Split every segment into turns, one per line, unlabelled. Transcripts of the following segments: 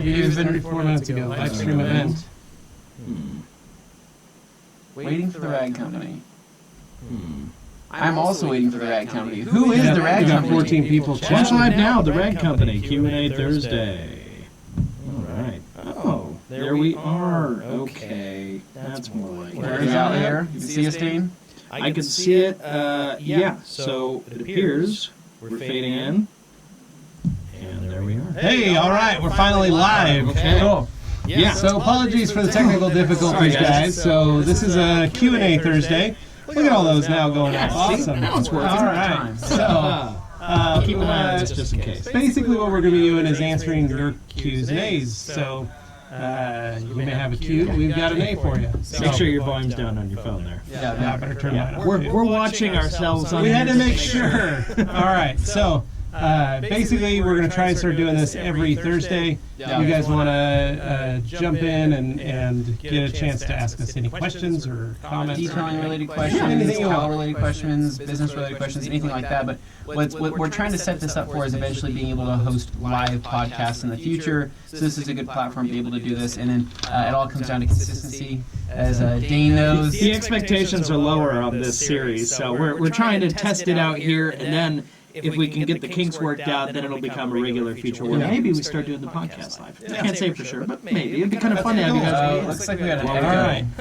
It was 4 minutes ago. Live stream event.
Waiting for the rag company. I'm also waiting for the rag company. Who is the rag company?
We got 14 people
Watch
chatting.
live now, the Rag Company, Q&A Thursday. All right. Oh, there we are. Okay, that's more like it.
Where is out here? You see us, Dane?
I can see it. Yeah, so it appears we're fading in. And there we are.
Hey, all right, we're finally live.
Okay.
Cool.
Yeah.
So apologies for the technical difficulties, guys. So this is a Q&A Thursday. Look at all those now going up. Awesome.
Now it's working.
All right. So
Keep an eye on this just in case.
basically what we're going to be doing is answering your Q's and A's. So you may have a Q. We've got an A for you. So,
Make sure your volume's down on your phone there.
Yeah, I better turn mine up.
We're watching ourselves on
We had to
here.
make sure. All right. So basically, we're going to try and start doing this every Thursday. You guys want to jump in and get a chance to ask us any questions or comments.
Detailing related questions,
Anything you want.
power related questions, business related questions, anything like that. But what we're trying to set this up for is eventually being able to host live podcasts in the future. So this is a good platform to be able to do this. And then it all comes down to consistency, as Dane knows.
The expectations are lower on this series, so we're trying to test it out here, and then if we can get the kinks worked out, then it'll become a regular feature where maybe we start doing the podcast live. I can't say for sure, but maybe. It'd be kind of fun to have you guys.
Looks like we got an
All
echo.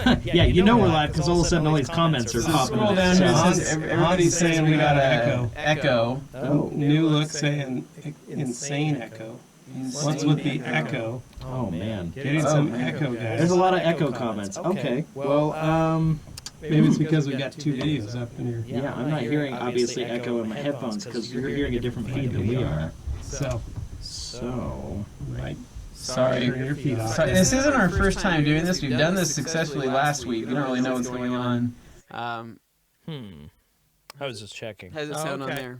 right.
Yeah, you know we're live because all of a sudden all these comments are popping
Scroll
up.
down here. It
Hans-
says,
everybody's saying we got
an
an echo.
Oh, new look saying insane echo. What's with the echo?
Oh, man.
Getting some echo,
There's
guys.
a lot of echo comments. Okay. Well,
Maybe it's because we got 2 videos up in here.
yeah, I'm not hearing, obviously, echo in my headphones because you're hearing a different feed than we are.
So,
Right.
Sorry.
turn your feet off.
Sorry, this isn't our first time doing this. We've done this successfully last week. We don't really know what's going on.
I was just checking. How's it sound on there?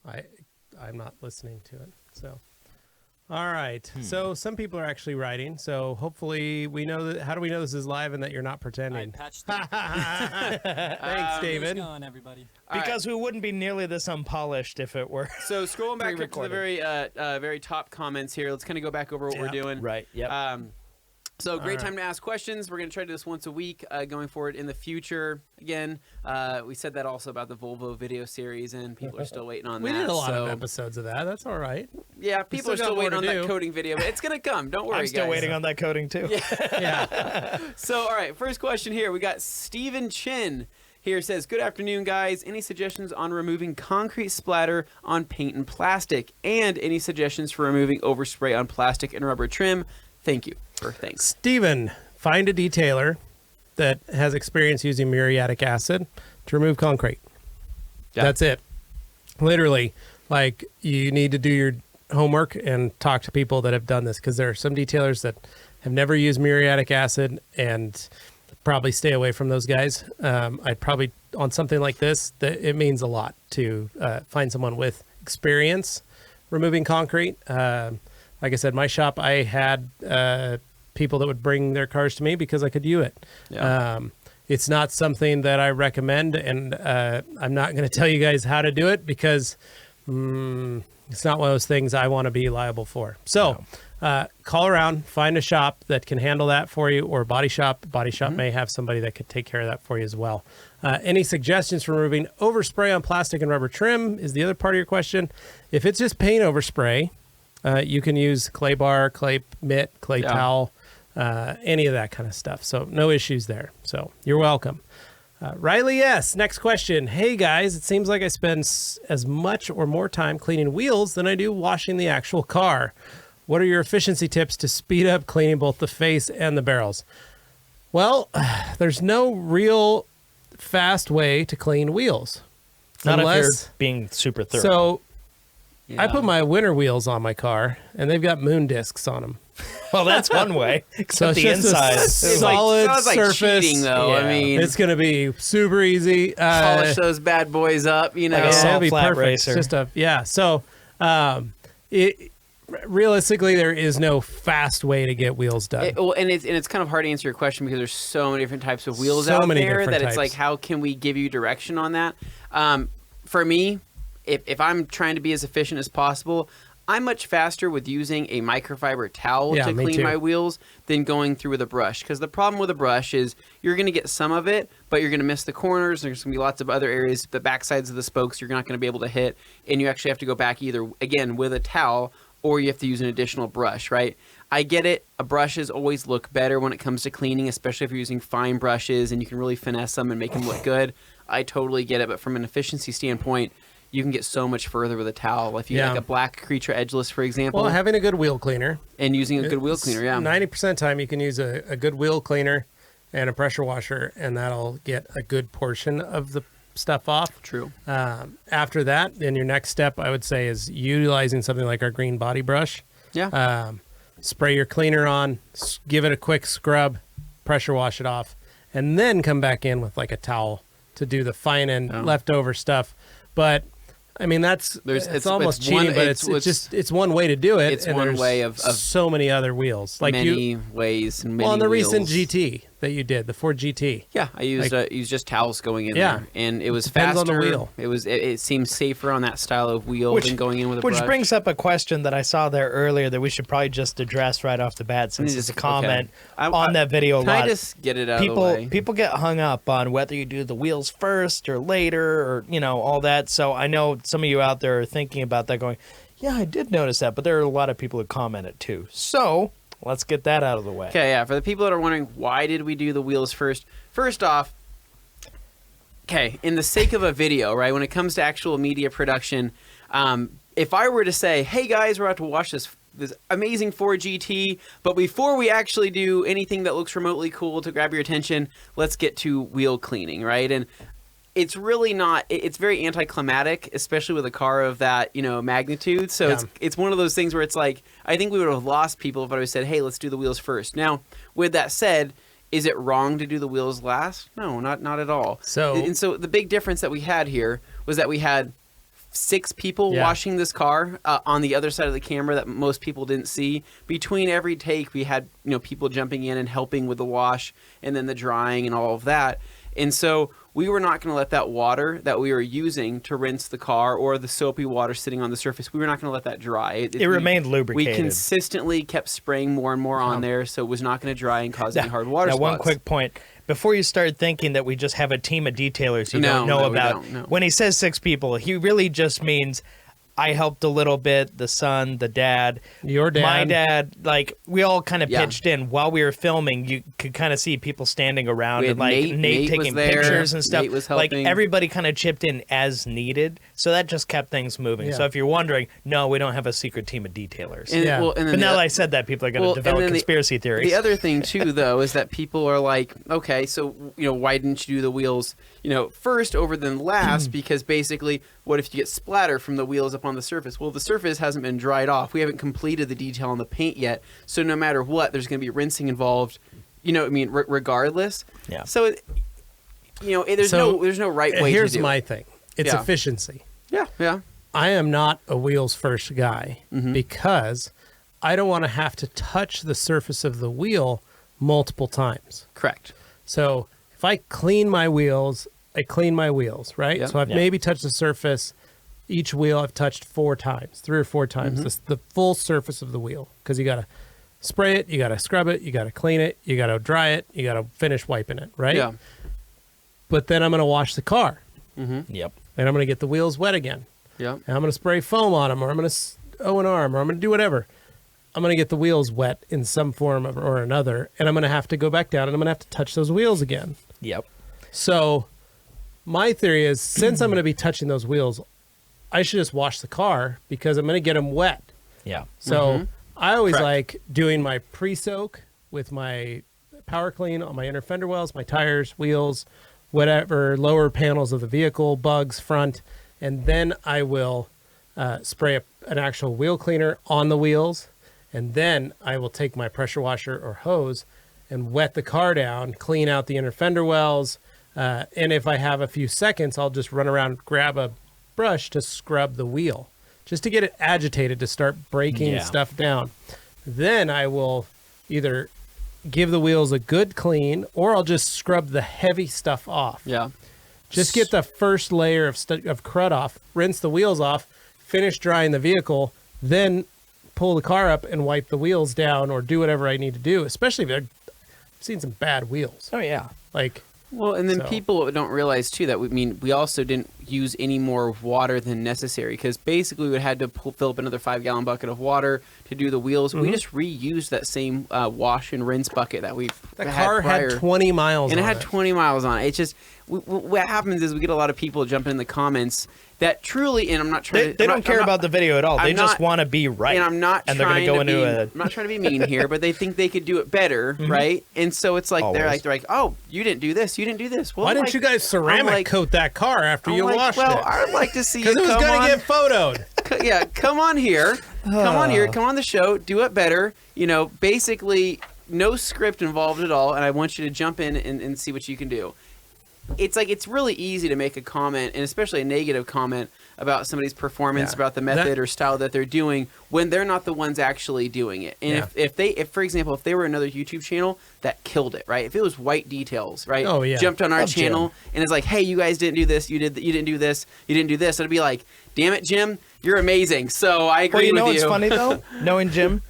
I'm not listening to it. So, all right. So some people are actually writing. So hopefully we know that. How do we know this is live and that you're not pretending?
Patched it.
Thanks, David.
How's it going, everybody?
Because we wouldn't be nearly this unpolished if it were.
So scrolling back up to the very top comments here, let's kind of go back over what we're doing.
Right. Yep.
So great time to ask questions. We're going to try to do this once a week going forward in the future. Again, we said that also about the Volvo video series, and people are still waiting on that.
We did a lot of episodes of that. That's all right.
Yeah, people are still waiting on that coding video, but it's going to come. Don't worry,
I'm still
guys.
waiting on that coding, too.
Yeah.
So, all right, first question here. We got Stephen Chin here says, good afternoon, guys. Any suggestions on removing concrete splatter on paint and plastic? And any suggestions for removing overspray on plastic and rubber trim? Thank you. Or thanks.
Steven, find a detailer that has experience using muriatic acid to remove concrete.
Yeah.
That's it. Literally, like, you need to do your homework and talk to people that have done this, because there are some detailers that have never used muriatic acid, and probably stay away from those guys. I'd probably, on something like this, it means a lot to find someone with experience removing concrete. Like I said, my shop, I had people that would bring their cars to me because I could view it.
Yeah.
It's not something that I recommend, and I'm not going to tell you guys how to do it because it's not one of those things I want to be liable for. So call around, find a shop that can handle that for you, or Body Shop. Body Shop may have somebody that could take care of that for you as well. Any suggestions for removing overspray on plastic and rubber trim is the other part of your question. If it's just paint overspray, you can use clay bar, clay mitt, clay towel, any of that kind of stuff. So no issues there. So you're welcome. Riley S., next question. Hey guys, it seems like I spend as much or more time cleaning wheels than I do washing the actual car. What are your efficiency tips to speed up cleaning both the face and the barrels? Well, there's no real fast way to clean wheels.
Not if you're being super thorough.
So I put my winter wheels on my car, and they've got moon discs on them.
Well, that's one way.
So
Except
it's
the
just
inside.
a solid
sounds like
surface.
cheating, though. I mean,
It's going to be super easy.
polish those bad boys up, you know.
Like a salt
it'll be
flat
perfect.
racer.
It's just so realistically, there is no fast way to get wheels done.
And it's kind of hard to answer your question because there's so many different types of wheels
So
out
many
there that
different
it's like,
types.
how can we give you direction on that? For me, if I'm trying to be as efficient as possible, I'm much faster with using a microfiber towel
Yeah,
to
me
clean
too.
my wheels than going through with a brush. Because the problem with a brush is you're going to get some of it, but you're going to miss the corners. There's going to be lots of other areas, the back sides of the spokes you're not going to be able to hit. And you actually have to go back either, again, with a towel, or you have to use an additional brush, right? I get it. Brushes always look better when it comes to cleaning, especially if you're using fine brushes and you can really finesse them and make them look good. I totally get it. But from an efficiency standpoint, you can get so much further with a towel. If you like a black Creature Edgeless, for example.
Well, having a good wheel cleaner.
And using a good wheel cleaner,
90% of the time you can use a good wheel cleaner and a pressure washer, and that'll get a good portion of the stuff off.
True.
After that, then your next step, I would say, is utilizing something like our green body brush.
Yeah.
Spray your cleaner on, give it a quick scrub, pressure wash it off, and then come back in with like a towel to do the fine and leftover stuff. But I mean, it's almost cheating, but it's one way to do it.
It's one way of
so many other wheels. Like
many ways and many
on the
wheels.
recent GT that you did, the Ford GT.
Yeah, I used just towels going in there, and it was
Depends
faster.
on the wheel.
It seems safer on that style of wheel than going in with a brush.
Which brings up a question that I saw there earlier that we should probably just address right off the bat, since it's a comment on that video a
Can
lot.
I just get it out of the way?
People get hung up on whether you do the wheels first or later, or all that. So I know some of you out there are thinking about that, going, "Yeah, I did notice that," but there are a lot of people who commented too. So let's get that out of the way.
Okay, yeah. For the people that are wondering, why did we do the wheels first? First off, okay, in the sake of a video, right, when it comes to actual media production, if I were to say, hey guys, we're about to watch this amazing Ford GT, but before we actually do anything that looks remotely cool to grab your attention, let's get to wheel cleaning, right? And it's really not, it's very anticlimactic, especially with a car of that, magnitude. So it's one of those things where it's like, I think we would have lost people if I would have said, hey, let's do the wheels first. Now, with that said, is it wrong to do the wheels last? No, not at all. So the big difference that we had here was that we had 6 people washing this car on the other side of the camera that most people didn't see. Between every take, we had people jumping in and helping with the wash and then the drying and all of that. And so we were not going to let that water that we were using to rinse the car, or the soapy water sitting on the surface, we were not going to let that dry. It
remained lubricated.
We consistently kept spraying more and more on there, so it was not going to dry and cause any hard water spots.
One quick point. Before you start thinking that we just have a team of detailers you don't know about, when he says 6 people, he really just means I helped a little bit, the son, the dad,
your dad,
my dad, like we all kind of pitched in while we were filming. You could kind of see people standing around and like Nate taking pictures and stuff.
Nate was
like
helping.
Everybody kind of chipped in as needed, so that just kept things moving. So if you're wondering, no, we don't have a secret team of detailers. But now that I said that, people are going to develop conspiracy theories.
The other thing too, though, is that people are like, okay, so why didn't you do the wheels first over than last? Because basically, what if you get splatter from the wheels up on the surface? Well, the surface hasn't been dried off. We haven't completed the detail on the paint yet. So no matter what, there's going to be rinsing involved. Regardless. Yeah. So, there's no right way to do it.
Here's my thing. It's efficiency.
Yeah. Yeah.
I am not a wheels first guy because I don't want to have to touch the surface of the wheel multiple times.
Correct.
So if I clean my wheels, right?
Yeah.
So I've maybe touched the surface. Each wheel I've touched 4 times, 3 or 4 times, the full surface of the wheel. Because you got to spray it, you got to scrub it, you got to clean it, you got to dry it, you got to finish wiping it, right?
Yeah.
But then I'm going to wash the car.
Yep.
And I'm going to get the wheels wet again.
Yeah.
And I'm going to spray foam on them, or I'm going to O&R, or I'm going to do whatever. I'm going to get the wheels wet in some form or another, and I'm going to have to go back down, and I'm going to have to touch those wheels again.
Yep.
So my theory is, since I'm going to be touching those wheels, I should just wash the car because I'm going to get them wet.
Yeah.
So I always like doing my pre-soak with my power clean on my inner fender wells, my tires, wheels, whatever, lower panels of the vehicle, bugs, front, and then I will spray an actual wheel cleaner on the wheels, and then I will take my pressure washer or hose and wet the car down, clean out the inner fender wells, and if I have a few seconds, I'll just run around, grab a brush to scrub the wheel, just to get it agitated, to start breaking stuff down. Then I will either give the wheels a good clean, or I'll just scrub the heavy stuff off.
Yeah.
Just get the first layer of crud off, rinse the wheels off, finish drying the vehicle, then pull the car up and wipe the wheels down or do whatever I need to do, especially if I've seen some bad wheels.
Oh, yeah.
Like,
Well, and then
So-
people don't realize too that we also didn't use any more water than necessary, because basically we had to fill up another 5-gallon bucket of water to do the wheels. We just reused that same wash and rinse bucket that we
that
had
car
prior.
had 20 miles
and it
on
had 20 miles on it. It's just what happens is we get a lot of people jumping in the comments that truly, and I'm not trying to.
They
I'm
don't
not-
care
I'm
about the video at all. They
I'm
just
not-
want to be right.
And I'm not
and they're
trying
gonna go
to be.
into
I'm not trying to be mean here, but they think they could do it better,
Mm-hmm.
right? And so it's like they're
Always.
like, oh, you didn't do this, you didn't do this. Well,
Why
I'm
didn't
like-
you guys ceramic
I'm like-
coat that car after
I'm
you
like,
washed
well,
it?
I'd like to see you
Because it was
come
going
on.
to get photoed.
Yeah, come on here. Come on here. Come on the show. Do it better. You know, basically, no script involved at all, and I want you to jump in and see what you can do. It's like it's really easy to make a comment, and especially a negative comment about somebody's performance,
Yeah.
about the method or style that they're doing, when they're not the ones actually doing it. And
Yeah.
if for example, if they were another YouTube channel that killed it, right? If it was White Details, right?
Oh, yeah.
Jumped on our
Love Jim.
channel and it's like, hey, you guys didn't do this, you didn't do this, you didn't do this. It'd be like, damn it, Jim, you're amazing. So I agree
Well, you
with
know
you.
what's funny, though? Knowing Jim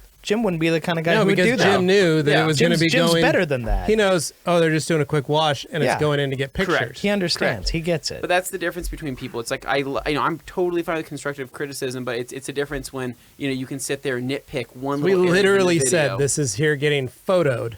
wouldn't be the kind of guy
No,
who would
because
do that.
Jim knew that
Yeah.
it was going to be
Jim's
going.
better than that.
He knows, oh, they're just doing a quick wash and
Yeah.
it's going in to get pictures.
Correct.
He understands. He gets it.
But that's the difference between people. It's like I'm totally fine with constructive criticism, but it's a difference when you can sit there and nitpick one.
We
little area in the
literally
video.
said this is here getting photoed.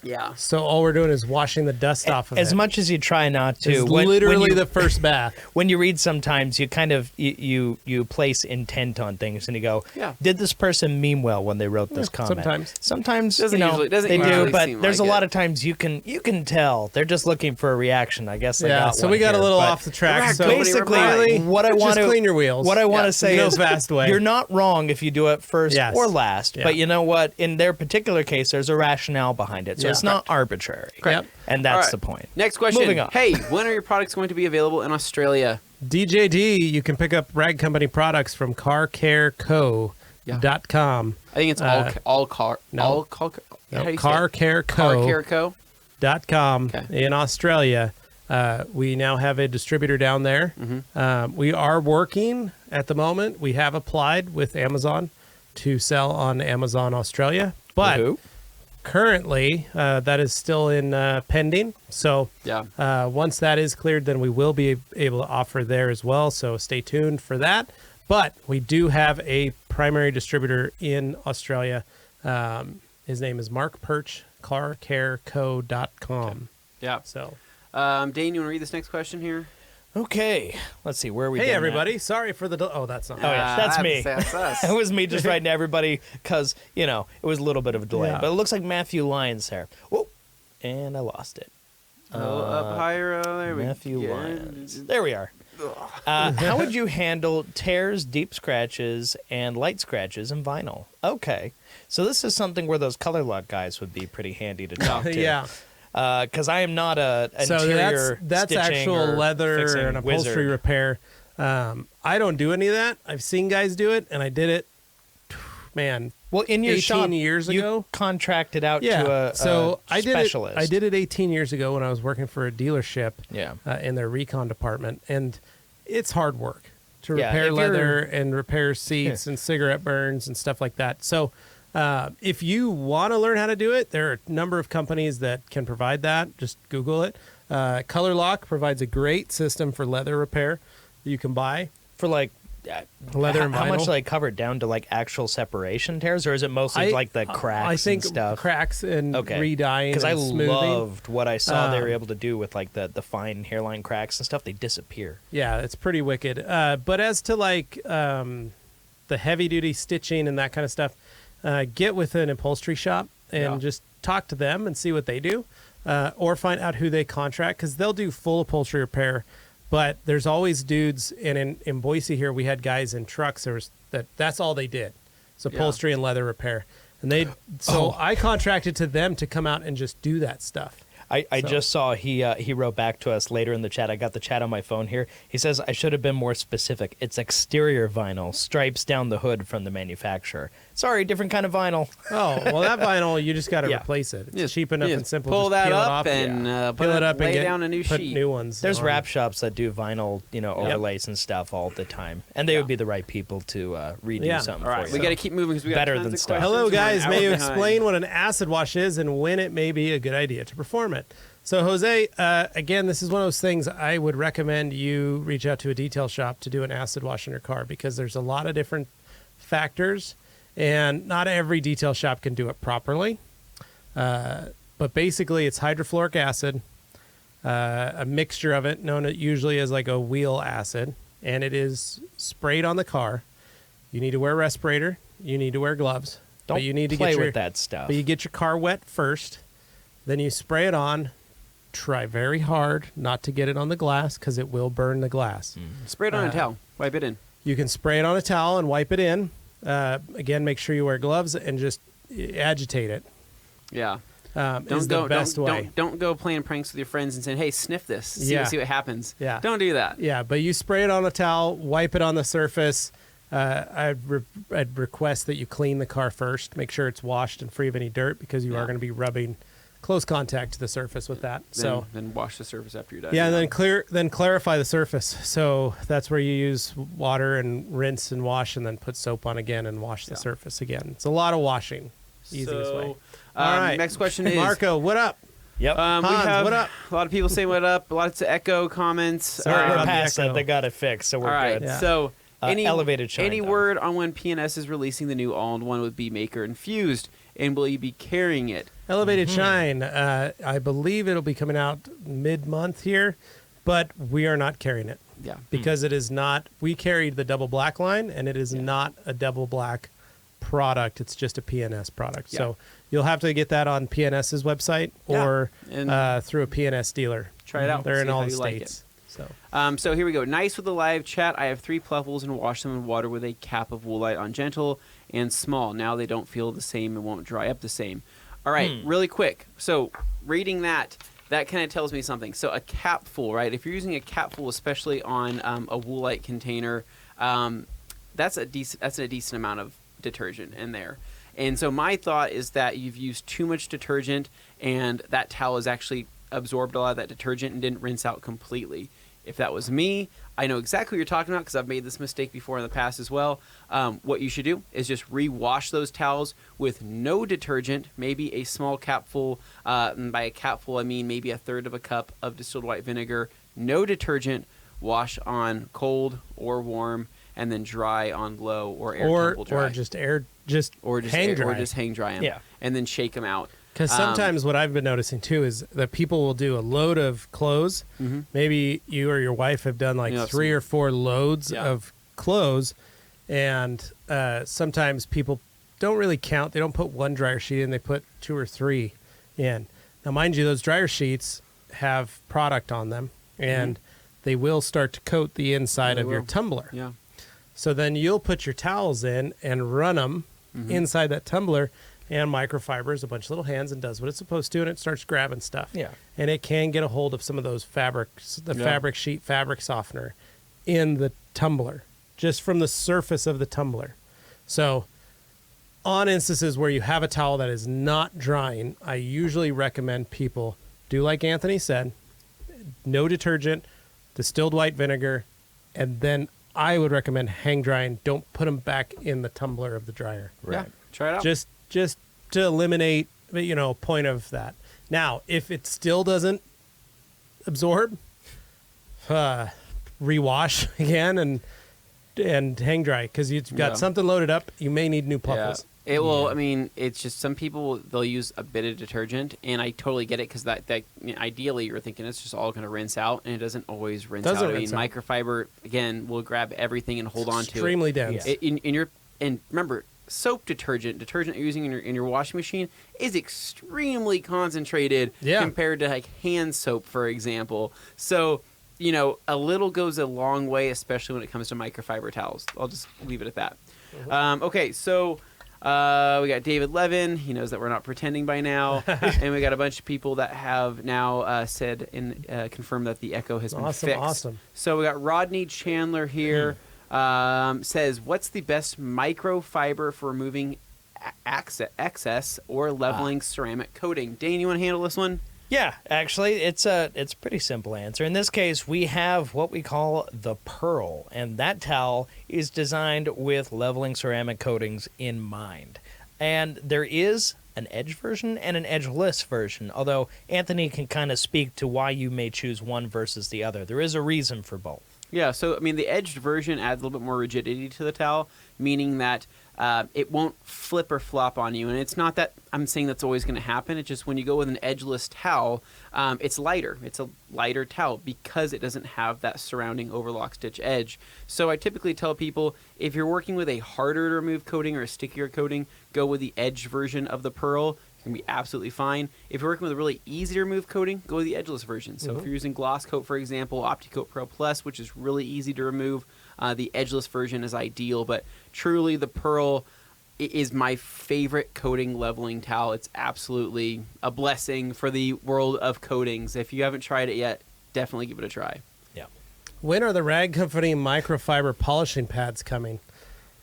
Yeah.
So all we're doing is washing the dust off of it.
As much as you try not to,
It's
when
literally
you,
the first bath.
when you read, sometimes you kind of you place intent on things, and you go,
Yeah.
did this person mean well when they wrote this comment?
sometimes.
Doesn't usually- doesn't
they do,
usually
but
seem
there's
like
a lot
it.
of times you can tell they're just looking for a reaction. I guess. I
Yeah,
got
so
one
we got a
here,
little
but
off the track.
Correct.
So
Nobody
basically,
replied.
what I want
just
to
clean your wheels.
What I want
Yeah.
to say
No
is,
fast way.
you're not wrong if you do it first
Yes.
or last.
Yeah.
But you know what? In their particular case, there's a rationale behind it, so
Yeah.
it's not arbitrary.
Yep.
And
All
that's
right.
the point.
Next question.
Moving on.
Hey, when are your products going to be available in Australia?
DJD, you can pick up Rag Company products from carcareco.com.
I think it's all car.
no.
All car.
No,
how do you say it?
carcareco.com
Carcareco. Okay.
in Australia. We now have a distributor down there. We are working at the moment. We have applied with Amazon to sell on Amazon Australia, but
Woohoo.
currently that is still in pending. So
Yeah.
once that is cleared, then we will be able to offer there as well. So stay tuned for that. But we do have a primary distributor in Australia. His name is Mark Perch, carcareco.com.
Yeah.
So,
Dane, you want to read this next question here?
Okay, let's see where we.
hey
getting at?
everybody, sorry for the oh, that's not.
Oh yeah, that's me.
That's us.
It was me just writing to everybody because it was a little bit of a delay.
Yeah.
But it looks like Matthew Lyons there. Whoa, and I lost it.
Up higher. Oh, there we
Matthew
go.
Lyons. There we are. How would you handle tears, deep scratches, and light scratches in vinyl? Okay, so this is something where those color lock guys would be pretty handy to talk to.
Yeah.
Because I am not a
So
interior
that's
stitching
actual
or
leather
fixing
and upholstery
wizard.
repair. I don't do any of that. I've seen guys do it, and I did it. Man,
Well, in your
18
shop,
years
you
ago?
contracted out
yeah.
to a
So I did it.
specialist.
I did it 18 years ago when I was working for a dealership.
Yeah.
In their recon department, and it's hard work to
Yeah,
repair
if you're-
leather and repair seats and cigarette burns and stuff like that. So, if you want to learn how to do it, there are a number of companies that can provide that. Just Google it. Color Lock provides a great system for leather repair that you can buy.
For like
Leather and
how much
vinyl.
do they cover it down to like actual separation tears, or is it mostly like the cracks
I think
and stuff?
cracks and redying
Because I
and smoothing.
loved what I saw they were
Um,
able to do with like the fine hairline cracks and stuff. They disappear.
Yeah, it's pretty wicked. But as to like the heavy duty stitching and that kind of stuff, get with an upholstery shop and just talk to them and see what they do, or find out who they contract, because they'll do full upholstery repair. But there's always dudes, and in Boise here we had guys in trucks. That's all they did, it's upholstery and leather repair, and I contracted to them to come out and just do that stuff.
I just saw he wrote back to us later in the chat. I got the chat on my phone here. He says, I should have been more specific. It's exterior vinyl, stripes down the hood from the manufacturer. Sorry, different kind of vinyl.
Oh, well, that vinyl, you just got to
Yeah.
replace it. It's
Just-
cheap enough
just
and simple.
Pull
just
that
peel it
up
off,
and
peel it up
lay
and get,
down a new
put
sheet.
new ones.
There's
on.
wrap shops that do vinyl, overlays and stuff all the time, and they would be the right people to redo
Yeah.
something
All right,
for
we
you.
got to keep moving because we got
Better
tons
than
of
stuff.
questions.
Hello,
We're
guys.
an
May
hour
you
behind.
explain what an acid wash is and when it may be a good idea to perform it? So, Jose, again, this is one of those things I would recommend you reach out to a detail shop to do an acid wash in your car because there's a lot of different factors, and not every detail shop can do it properly. But basically, it's hydrofluoric acid, a mixture of it known usually as like a wheel acid, and it is sprayed on the car. You need to wear a respirator. You need to wear gloves.
Don't
but you need to
play
get your,
with that stuff.
But you get your car wet first, then you spray it on. Try very hard not to get it on the glass because it will burn the glass.
Spray it on a towel. Wipe it in.
You can spray it on a towel and wipe it in. Again, make sure you wear gloves and just agitate it.
Yeah.
Is
Don't
the
go.
best way.
Don't go playing pranks with your friends and saying, "Hey, sniff this. See,
Yeah.
see what happens."
Yeah.
Don't do that.
Yeah, but you spray it on a towel, wipe it on the surface. I'd request that you clean the car first. Make sure it's washed and free of any dirt because you
Yeah.
are going to be rubbing close contact to the surface with that. So
Then wash the surface after you're done.
yeah, and then clarify the surface. So that's where you use water and rinse and wash, and then put soap on again and wash the surface again. It's a lot of washing. Easiest way. All right.
Next question is
Marco, what up?
Yep.
We
Hans,
have
what up?
a lot of people saying what up. Lots of echo comments.
Sorry
We're
about the
past
echo.
that. They got it fixed, so we're
All right.
good.
Yeah.
So
Elevated shine,
Any
though.
word on when PNS is releasing the new all-in-one with B Maker infused, and will you be carrying it?
Elevated Shine. I believe it'll be coming out mid-month here, but we are not carrying it
Yeah.
because it is not. We carried the double black line, and it is not a double black product. It's just a PNS product.
Yeah.
So you'll have to get that on PNS's website
Yeah.
or
And
through a PNS dealer.
try it out.
They're in
See
all
how
the
you like
states. So
So here we go. Nice with the live chat. I have 3 Pluffles and wash them in water with a cap of Woolite on gentle and small. Now they don't feel the same and won't dry up the same. All right, really quick. So reading that kind of tells me something. So a capful, right? If you're using a capful, especially on a Woolite container, that's a decent amount of detergent in there. And so my thought is that you've used too much detergent, and that towel has actually absorbed a lot of that detergent and didn't rinse out completely. If that was me, I know exactly what you're talking about because I've made this mistake before in the past as well. What you should do is just re-wash those towels with no detergent, maybe a small capful. And by a capful, I mean maybe 1/3 of a cup of distilled white vinegar. No detergent. Wash on cold or warm, and then dry on low or air temple dry.
or just hang dry.
Or just hang dry them.
Yeah.
And then shake them out.
Because sometimes what I've been noticing too is that people will do a load of clothes. Maybe you or your wife have done like
Yeah,
3 or 4 loads
Yeah.
of clothes, and sometimes people don't really count. They don't put 1 dryer sheet in; they put 2 or 3 in. Now, mind you, those dryer sheets have product on them, and they will start to coat the inside
They
of your
will.
tumbler.
Yeah.
So then you'll put your towels in and run them inside that tumbler, and microfibers a bunch of little hands and does what it's supposed to, and it starts grabbing stuff.
Yeah.
And it can get a hold of some of those fabrics, the
Yeah.
fabric sheet, fabric softener in the tumbler, just from the surface of the tumbler. So on instances where you have a towel that is not drying, I usually recommend people do like Anthony said, no detergent, distilled white vinegar, and then I would recommend hang drying. Don't put them back in the tumbler of the dryer.
Yeah. Try it out.
Just to eliminate, point of that. Now, if it still doesn't absorb, rewash again and hang dry because you've got
Yeah.
something loaded up. You may need new puffles.
It will. I mean, it's just some people they'll use a bit of detergent, and I totally get it because that ideally you're thinking it's just all going to rinse out, and it doesn't always rinse
Doesn't
out.
rinse out.
Microfiber again will grab everything and hold on to it.
Extremely dense.
And remember, soap detergent you're using in your washing machine is extremely concentrated compared to like hand soap, for example. So a little goes a long way, especially when it comes to microfiber towels. I'll just leave it at that. Okay, so. We got David Levin. He knows that we're not pretending by now. And we got a bunch of people that have now said and confirmed that the echo has been fixed.
Awesome.
So we got Rodney Chandler here. Says, what's the best microfiber for removing excess or leveling ceramic coating. Dane, you want to handle this one?
Yeah, actually, it's a pretty simple answer. In this case, we have what we call the Pearl, and that towel is designed with leveling ceramic coatings in mind. And there is an edge version and an edgeless version, although Anthony can kind of speak to why you may choose one versus the other. There is a reason for both.
Yeah, so I mean, the edged version adds a little bit more rigidity to the towel, meaning that it won't flip or flop on you. And it's not that I'm saying that's always going to happen. It's just when you go with an edgeless towel, it's lighter. It's a lighter towel because it doesn't have that surrounding overlock stitch edge. So I typically tell people, if you're working with a harder to remove coating or a stickier coating, go with the edge version of the Pearl. Can be absolutely fine. If you're working with a really easy to remove coating, go with the edgeless version. So if you're using Gloss Coat, for example, OptiCoat Pro Plus, which is really easy to remove, the edgeless version is ideal. But truly, the Pearl is my favorite coating leveling towel. It's absolutely a blessing for the world of coatings. If you haven't tried it yet, definitely give it a try.
Yeah.
When are the Rag Company microfiber polishing pads coming?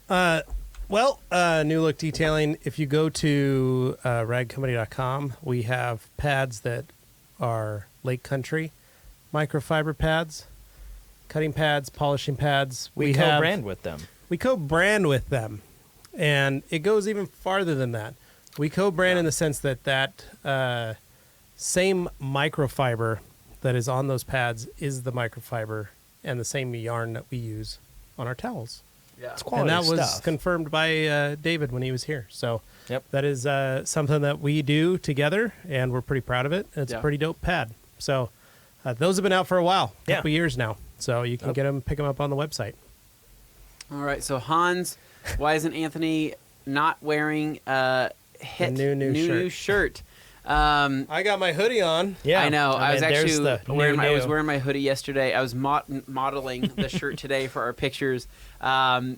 New Look Detailing, if you go to ragcompany.com, we have pads that are Lake Country microfiber pads, cutting pads, polishing pads.
We co-brand with them.
We co-brand with them, and it goes even farther than that. We co-brand in the sense that same microfiber that is on those pads is the microfiber and the same yarn that we use on our towels.
Yeah.
It's quality
and that was
stuff.
confirmed by David when he was here. So
Yep.
that is something that we do together, and we're pretty proud of it. It's a pretty dope pad. So those have been out for a while, a couple years now. So you can pick them up on the website.
All right, so Hans, why isn't Anthony not wearing a new shirt?
I got my hoodie on.
Yeah,
I know. I was actually
wearing
my hoodie yesterday. I was modeling the shirt today for our pictures. Okay,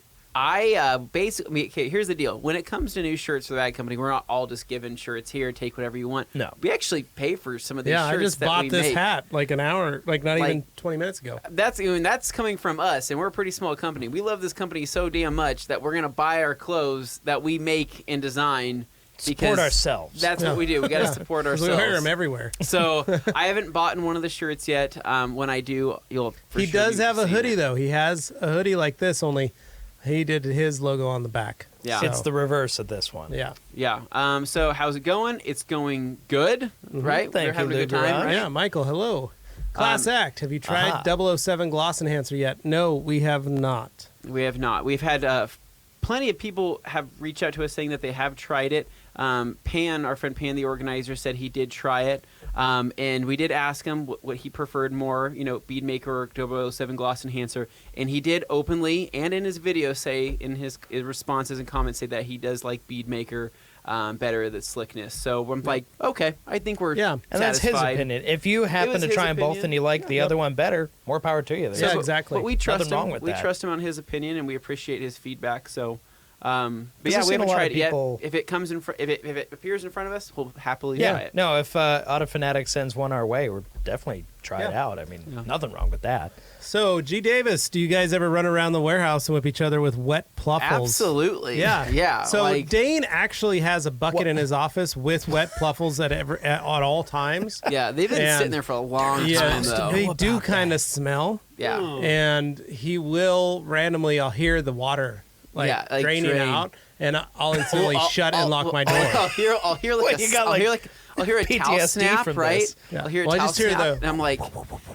here's the deal. When it comes to new shirts for the Rag Company, we're not all just given shirts here. Take whatever you want.
No,
we actually pay for some of these shirts.
I just bought this hat like an hour, not even 20 minutes ago.
That's coming from us, and we're a pretty small company. We love this company so damn much that we're gonna buy our clothes that we make and design.
Support ourselves.
That's what we do. We got to support ourselves.
We wear them everywhere.
So I haven't bought one of the shirts yet. When I do, you'll.
He does have a hoodie though. He has a hoodie like this, only he did his logo on the back.
Yeah,
it's the reverse of this one.
Yeah,
yeah. So how's it going? It's going good, right?
Thank
We're having
you,
a good time, right?
Yeah, Michael, hello. Class Act. Have you tried 007 Gloss Enhancer yet? No, we have not.
We have not. We've had plenty of people have reached out to us saying that they have tried it. Pan, our friend Pan, the organizer, said he did try it. And we did ask him what he preferred more, Bead Maker or 007 Gloss Enhancer. And he did openly and in his video say, in his responses and comments, say that he does like Bead Maker better, the slickness. So I'm like, okay, I think we're
and that's his opinion. If you happen to try them both and you like the other one better, more power to you.
Yeah, exactly.
But we trust
Nothing wrong
him.
with
We
that.
trust him on his opinion, and we appreciate his feedback. So. But
we
yeah, we haven't tried it yet.
people-
If it comes in if it appears in front of us, we'll happily try it.
No, if Auto Fanatic sends one our way, we'll definitely try it out. I mean, nothing wrong with that.
So, G. Davis, do you guys ever run around the warehouse and whip each other with wet pluffles?
Absolutely.
Yeah.
Yeah.
So Dane actually has a bucket in his office with wet pluffles at all times.
Yeah, they've been sitting there for a long time, though.
They do kind of smell.
Yeah.
And he will randomly, I'll hear the water draining out, and I'll instantly shut and lock my door.
I'll hear like I'll hear a towel
PTSD
snap,
from
right?
this.
Yeah.
I'll hear a
Well, I
towel
just hear
snap,
the-
and I'm like,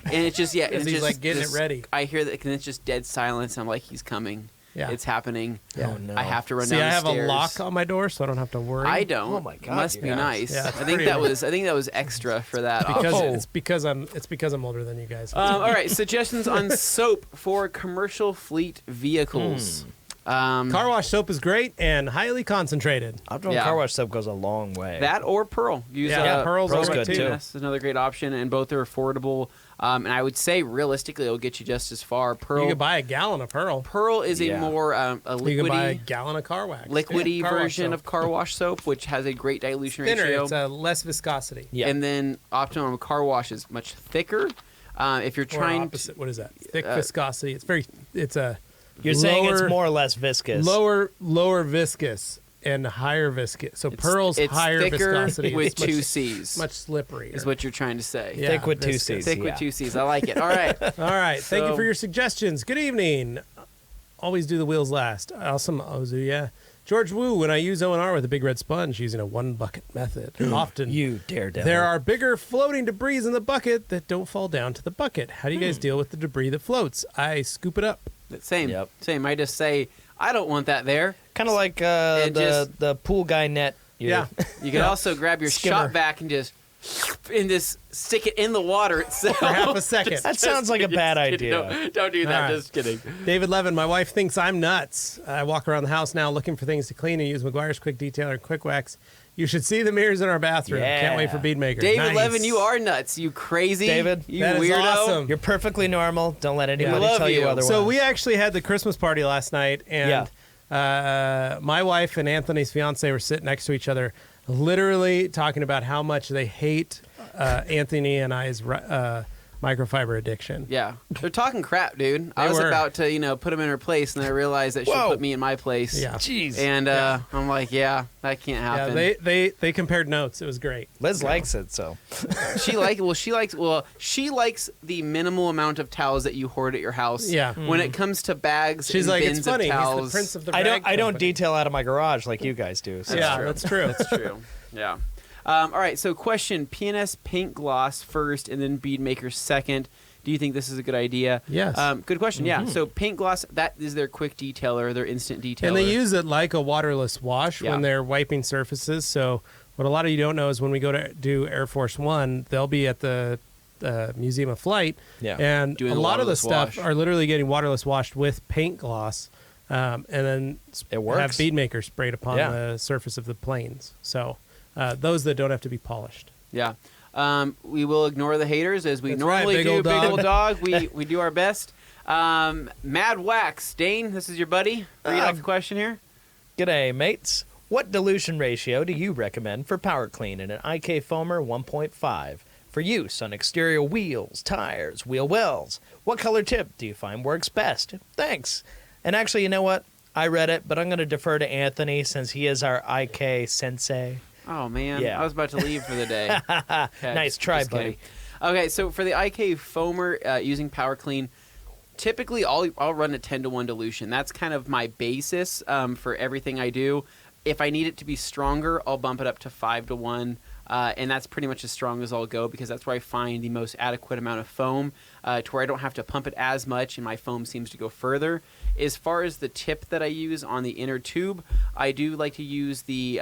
and it's just
As he's,
just
like, getting it
this-
ready.
I hear that, and it's just dead silence. I'm like, he's coming.
Yeah.
It's happening.
Oh, no.
I have to run
See,
down
I
the
have
stairs.
a lock on my door, so I don't have to worry.
I don't.
Oh my God,
Must be
yeah.
nice.
Yeah,
I
it's
think
pretty
that was extra for that.
It's because I'm older than you guys.
All right, suggestions on soap for commercial fleet vehicles.
Car wash soap is great and highly concentrated.
Optimal car wash soap goes a long way.
That or Pearl. Use
Pearl's
good too.
That's another great option, and both are affordable. And I would say realistically, it'll get you just as far. Pearl.
You could buy a gallon of Pearl.
Pearl is a more a
You could buy a
liquidy,
gallon of car wax.
liquidy
Car wash
version
soap.
of car wash soap, which has a great dilution
Thinner.
ratio.
It's less viscosity.
Yeah.
And then Optimum car wash is much thicker. If you're
Or
trying
opposite. What is that? Thick viscosity. It's a
You're saying it's
lower-
more or less viscous.
lower viscous. and higher viscosity. So
It's-
Pearl's
it's
higher
thicker
viscosity
with
is much,
two C's.
much slipperier.
Is what you're trying to say.
Yeah,
Thick with two
viscous.
C's.
Thick
yeah.
with two C's. I like it. All right.
All right. Thank you
So-
for your suggestions. Good evening. Always do the wheels last. Awesome, Ozu. Yeah. George Wu, when I use O&R with a big red sponge using a one bucket method, often
You daredevil.
there are bigger floating debris in the bucket that don't fall down to the bucket. How do you guys deal with the debris that floats? I scoop it up.
Same.
Yep.
Same. I just say, I don't want that there.
kind of like
It just-
the pool guy net.
Yeah.
You can also grab your
Skimmer.
shop vac and just stick it in the water itself.
For half a second.
That sounds like a bad idea.
No, don't do that.
All right.
Just kidding.
David Levin, my wife thinks I'm nuts. I walk around the house now looking for things to clean and use McGuire's Quick Detailer and Quick Wax. You should see the mirrors in our bathroom. Can't wait for
Yeah.
Beadmaker.
David
Nice.
Levin, you are nuts. You crazy.
David,
you
that is
weirdo.
awesome.
You're perfectly normal. Don't let anybody
love
tell you
you.
otherwise.
So we actually had the Christmas party last night, and
Yeah.
my wife and Anthony's fiance were sitting next to each other, literally talking about how much they hate Anthony and I's microfiber addiction.
Yeah, they're talking crap, dude. I
They
was
were.
about to, put them in her place, and I realized that she
Whoa.
put me in my place.
Yeah.
Jeez.
And I'm like, yeah, that can't
Yeah,
happen.
they compared notes. It was great.
Liz likes it, so.
She likes the minimal amount of towels that you hoard at your house.
Yeah.
When it comes to bags
She's
and
like,
bins
it's funny.
of
He's
towels,
the prince of the
I
rag
don't
company.
detail out of my garage like you guys do. So.
Yeah,
true.
that's true.
That's true. Yeah. All right. So, question: PNS paint gloss first, and then bead maker second. Do you think this is a good idea?
Yes.
Good question. Yeah. So, paint gloss, that is their quick detailer, their instant detailer.
And they use it like a waterless wash
Yeah.
when they're wiping surfaces. So what a lot of you don't know is when we go to do Air Force One, they'll be at the Museum of Flight,
Yeah.
and
Doing
a
the
lot of the
waterless
stuff
wash.
are literally getting waterless washed with paint gloss, and then
It works.
have bead maker sprayed upon
Yeah.
the surface of the planes. So those that don't have to be polished.
Yeah. We will ignore the haters as we
That's
normally
right, big
do.
old
Big
dog.
old dog. We do our best. Mad Wax. Dane, this is your buddy. Read off the question here.
G'day, mates. What dilution ratio do you recommend for power clean in an IK Foamer 1.5 for use on exterior wheels, tires, wheel wells? What color tip do you find works best? Thanks. And actually, you know what? I read it, but I'm going to defer to Anthony since he is our IK sensei.
Oh, man.
Yeah.
I was about to leave for the day. Okay,
Nice try,
just
buddy.
kidding. Okay, so for the IK foamer using Power Clean, typically I'll run a 10-to-1 dilution. That's kind of my basis for everything I do. If I need it to be stronger, I'll bump it up to 5-to-1. And that's pretty much as strong as I'll go because that's where I find the most adequate amount of foam to where I don't have to pump it as much and my foam seems to go further. As far as the tip that I use on the inner tube, I do like to use the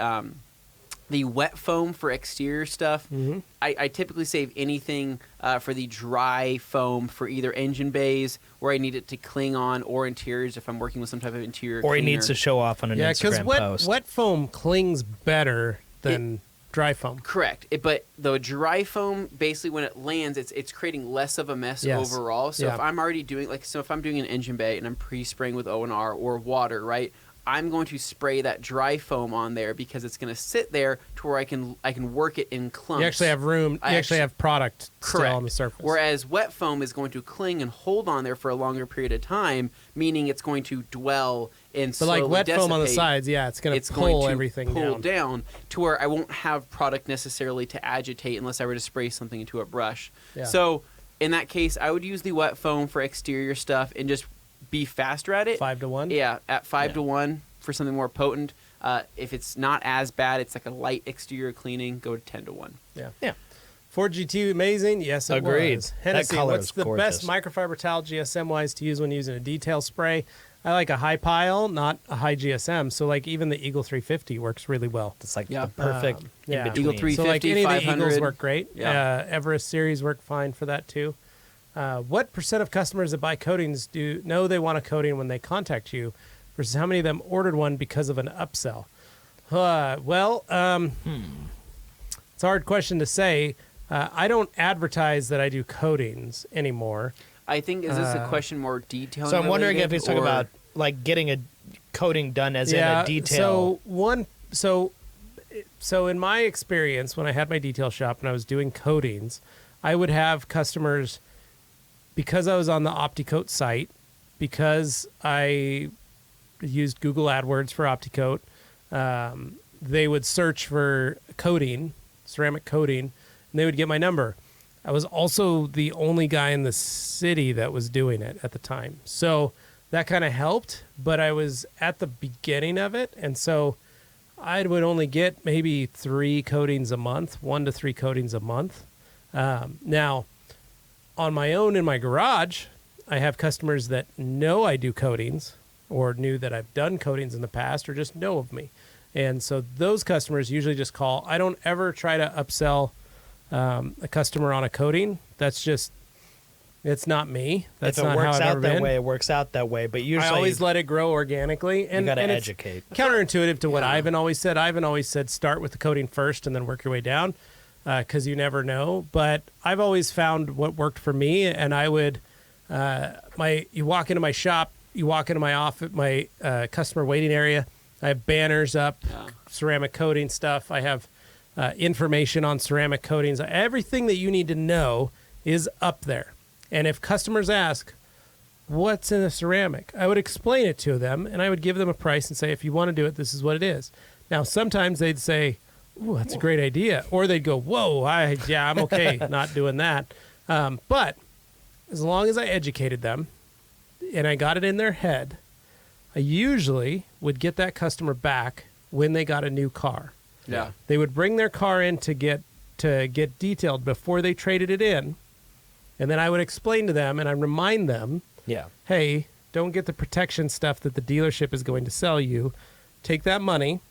wet foam for exterior stuff.
Mm-hmm.
I typically save anything for the dry foam for either engine bays where I need it to cling on or interiors if I'm working with some type of interior
Or he
cleaner.
needs to show off on an
Yeah, because
Instagram post.
wet foam clings better than dry foam.
Correct. But the dry foam, basically when it lands, it's creating less of a mess
Yes.
overall. So
Yeah.
if I'm already doing, if I'm doing an engine bay and I'm pre-spraying with O&R or water, right, I'm going to spray that dry foam on there because it's going to sit there to where I can work it in clumps.
You actually have room. You
I
actually have product still
Correct.
on the surface.
Whereas wet foam is going to cling and hold on there for a longer period of time, meaning it's going to dwell and
but
slowly
like wet foam on the
dissipate.
sides, yeah, it's going
It's
to
going
pull
to
everything
pull
down.
to where I won't have product necessarily to agitate unless I were to spray something into a brush.
Yeah.
So in that case, I would use the wet foam for exterior stuff and just be faster at it.
5-to-1.
Yeah, at 5-to-1 for something more potent. If it's not as bad, it's like a light exterior cleaning, go to 10-to-1.
Yeah.
Yeah.
4GT amazing. Yes, it
Agreed.
was.
That
Hennessy,
color
what's
is
the
gorgeous.
best microfiber towel GSM wise to use when using a detail spray? I like a high pile, not a high GSM. So like even the Eagle 350 works really well.
It's like
Yeah.
the perfect
yeah.
in between.
Eagle 350,
So like any of the
500.
Eagles work great.
Yeah.
Everest series work fine for that too. What % of customers that buy coatings do know they want a coating when they contact you versus how many of them ordered one because of an upsell? It's a hard question to say. I don't advertise that I do coatings anymore.
I think, is this a question more detailed?
So I'm wondering if he's talking about like getting a coating done as in a detail.
So in my experience, when I had my detail shop and I was doing coatings, I would have customers, because I was on the OptiCoat site, because I used Google AdWords for OptiCoat, they would search for coating, ceramic coating, and they would get my number. I was also the only guy in the city that was doing it at the time. So that kind of helped, but I was at the beginning of it. And so I would only get maybe 3 coatings a month, 1 to 3 coatings a month. Now, on my own in my garage, I have customers that know I do coatings or knew that I've done coatings in the past or just know of me. And so those customers usually just call. I don't ever try to upsell a customer on a coating. That's just, it's not me. That's
if it
not
works
how I've
out
ever
that
been.
way, it works out that way. But usually,
I always let it grow organically. And
you got to
and it's
educate.
counterintuitive to what Ivan always said. Ivan always said start with the coating first and then work your way down because you never know. But I've always found what worked for me. And I would, you walk into my shop, you walk into my office, my customer waiting area. I have banners up, ceramic coating stuff. I have information on ceramic coatings. Everything that you need to know is up there. And if customers ask, what's in a ceramic? I would explain it to them, and I would give them a price and say, if you want to do it, this is what it is. Now, sometimes they'd say, ooh, that's a great idea. Or they'd go, whoa, I'm okay not doing that. But as long as I educated them and I got it in their head, I usually would get that customer back when they got a new car.
Yeah.
They would bring their car in to get detailed before they traded it in. And then I would explain to them and I remind them, hey, don't get the protection stuff that the dealership is going to sell you. Take that money